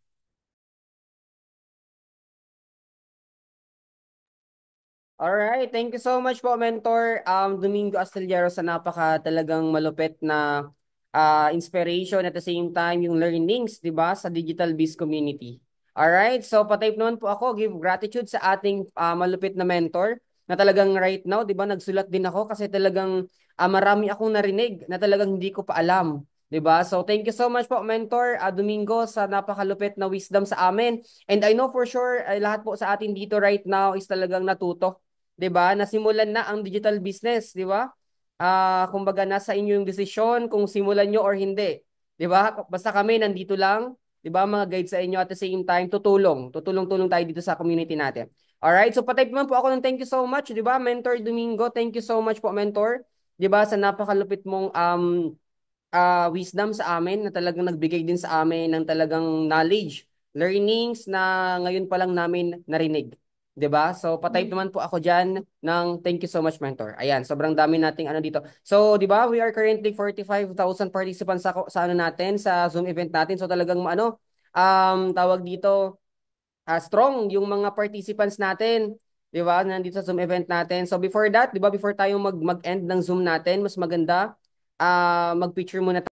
Alright, thank you so much po, Mentor Domingo Astillero, sa napaka talagang malupit na inspiration at the same time yung learnings, di ba, sa Digital Biz community. Alright, so patype naman po ako, give gratitude sa ating malupit na mentor na talagang right now, di ba, nagsulat din ako kasi talagang marami akong narinig na talagang hindi ko pa alam. 'Di ba? So thank you so much po, Mentor Domingo, sa napakalupit na wisdom sa amin. And I know for sure lahat po sa atin dito right now is talagang natuto. 'Di ba? Nasimulan na ang digital business, 'di ba? Kumbaga nasa inyo yung desisyon kung simulan nyo or hindi. 'Di ba? Basta kami nandito lang, 'di ba? Mga guide sa inyo at the same time tutulong-tulong tayo dito sa community natin. Alright, so patype naman po ako ng thank you so much, 'di ba? Mentor Domingo, thank you so much po, Mentor. 'Di ba? Sa napakalupit mong wisdom sa amin na talagang nagbigay din sa amin ng talagang knowledge, learnings na ngayon pa lang namin narinig. 'Di ba? So patype naman po ako diyan ng thank you so much, Mentor. Ayan, sobrang dami nating ano dito. So, 'di ba? We are currently 45,000 participants sa ano natin sa Zoom event natin. So talagang tawag dito strong yung mga participants natin. Di ba? Nandito sa Zoom event natin. So before that, di ba, before tayo mag-end ng Zoom natin, mas maganda mag-picture muna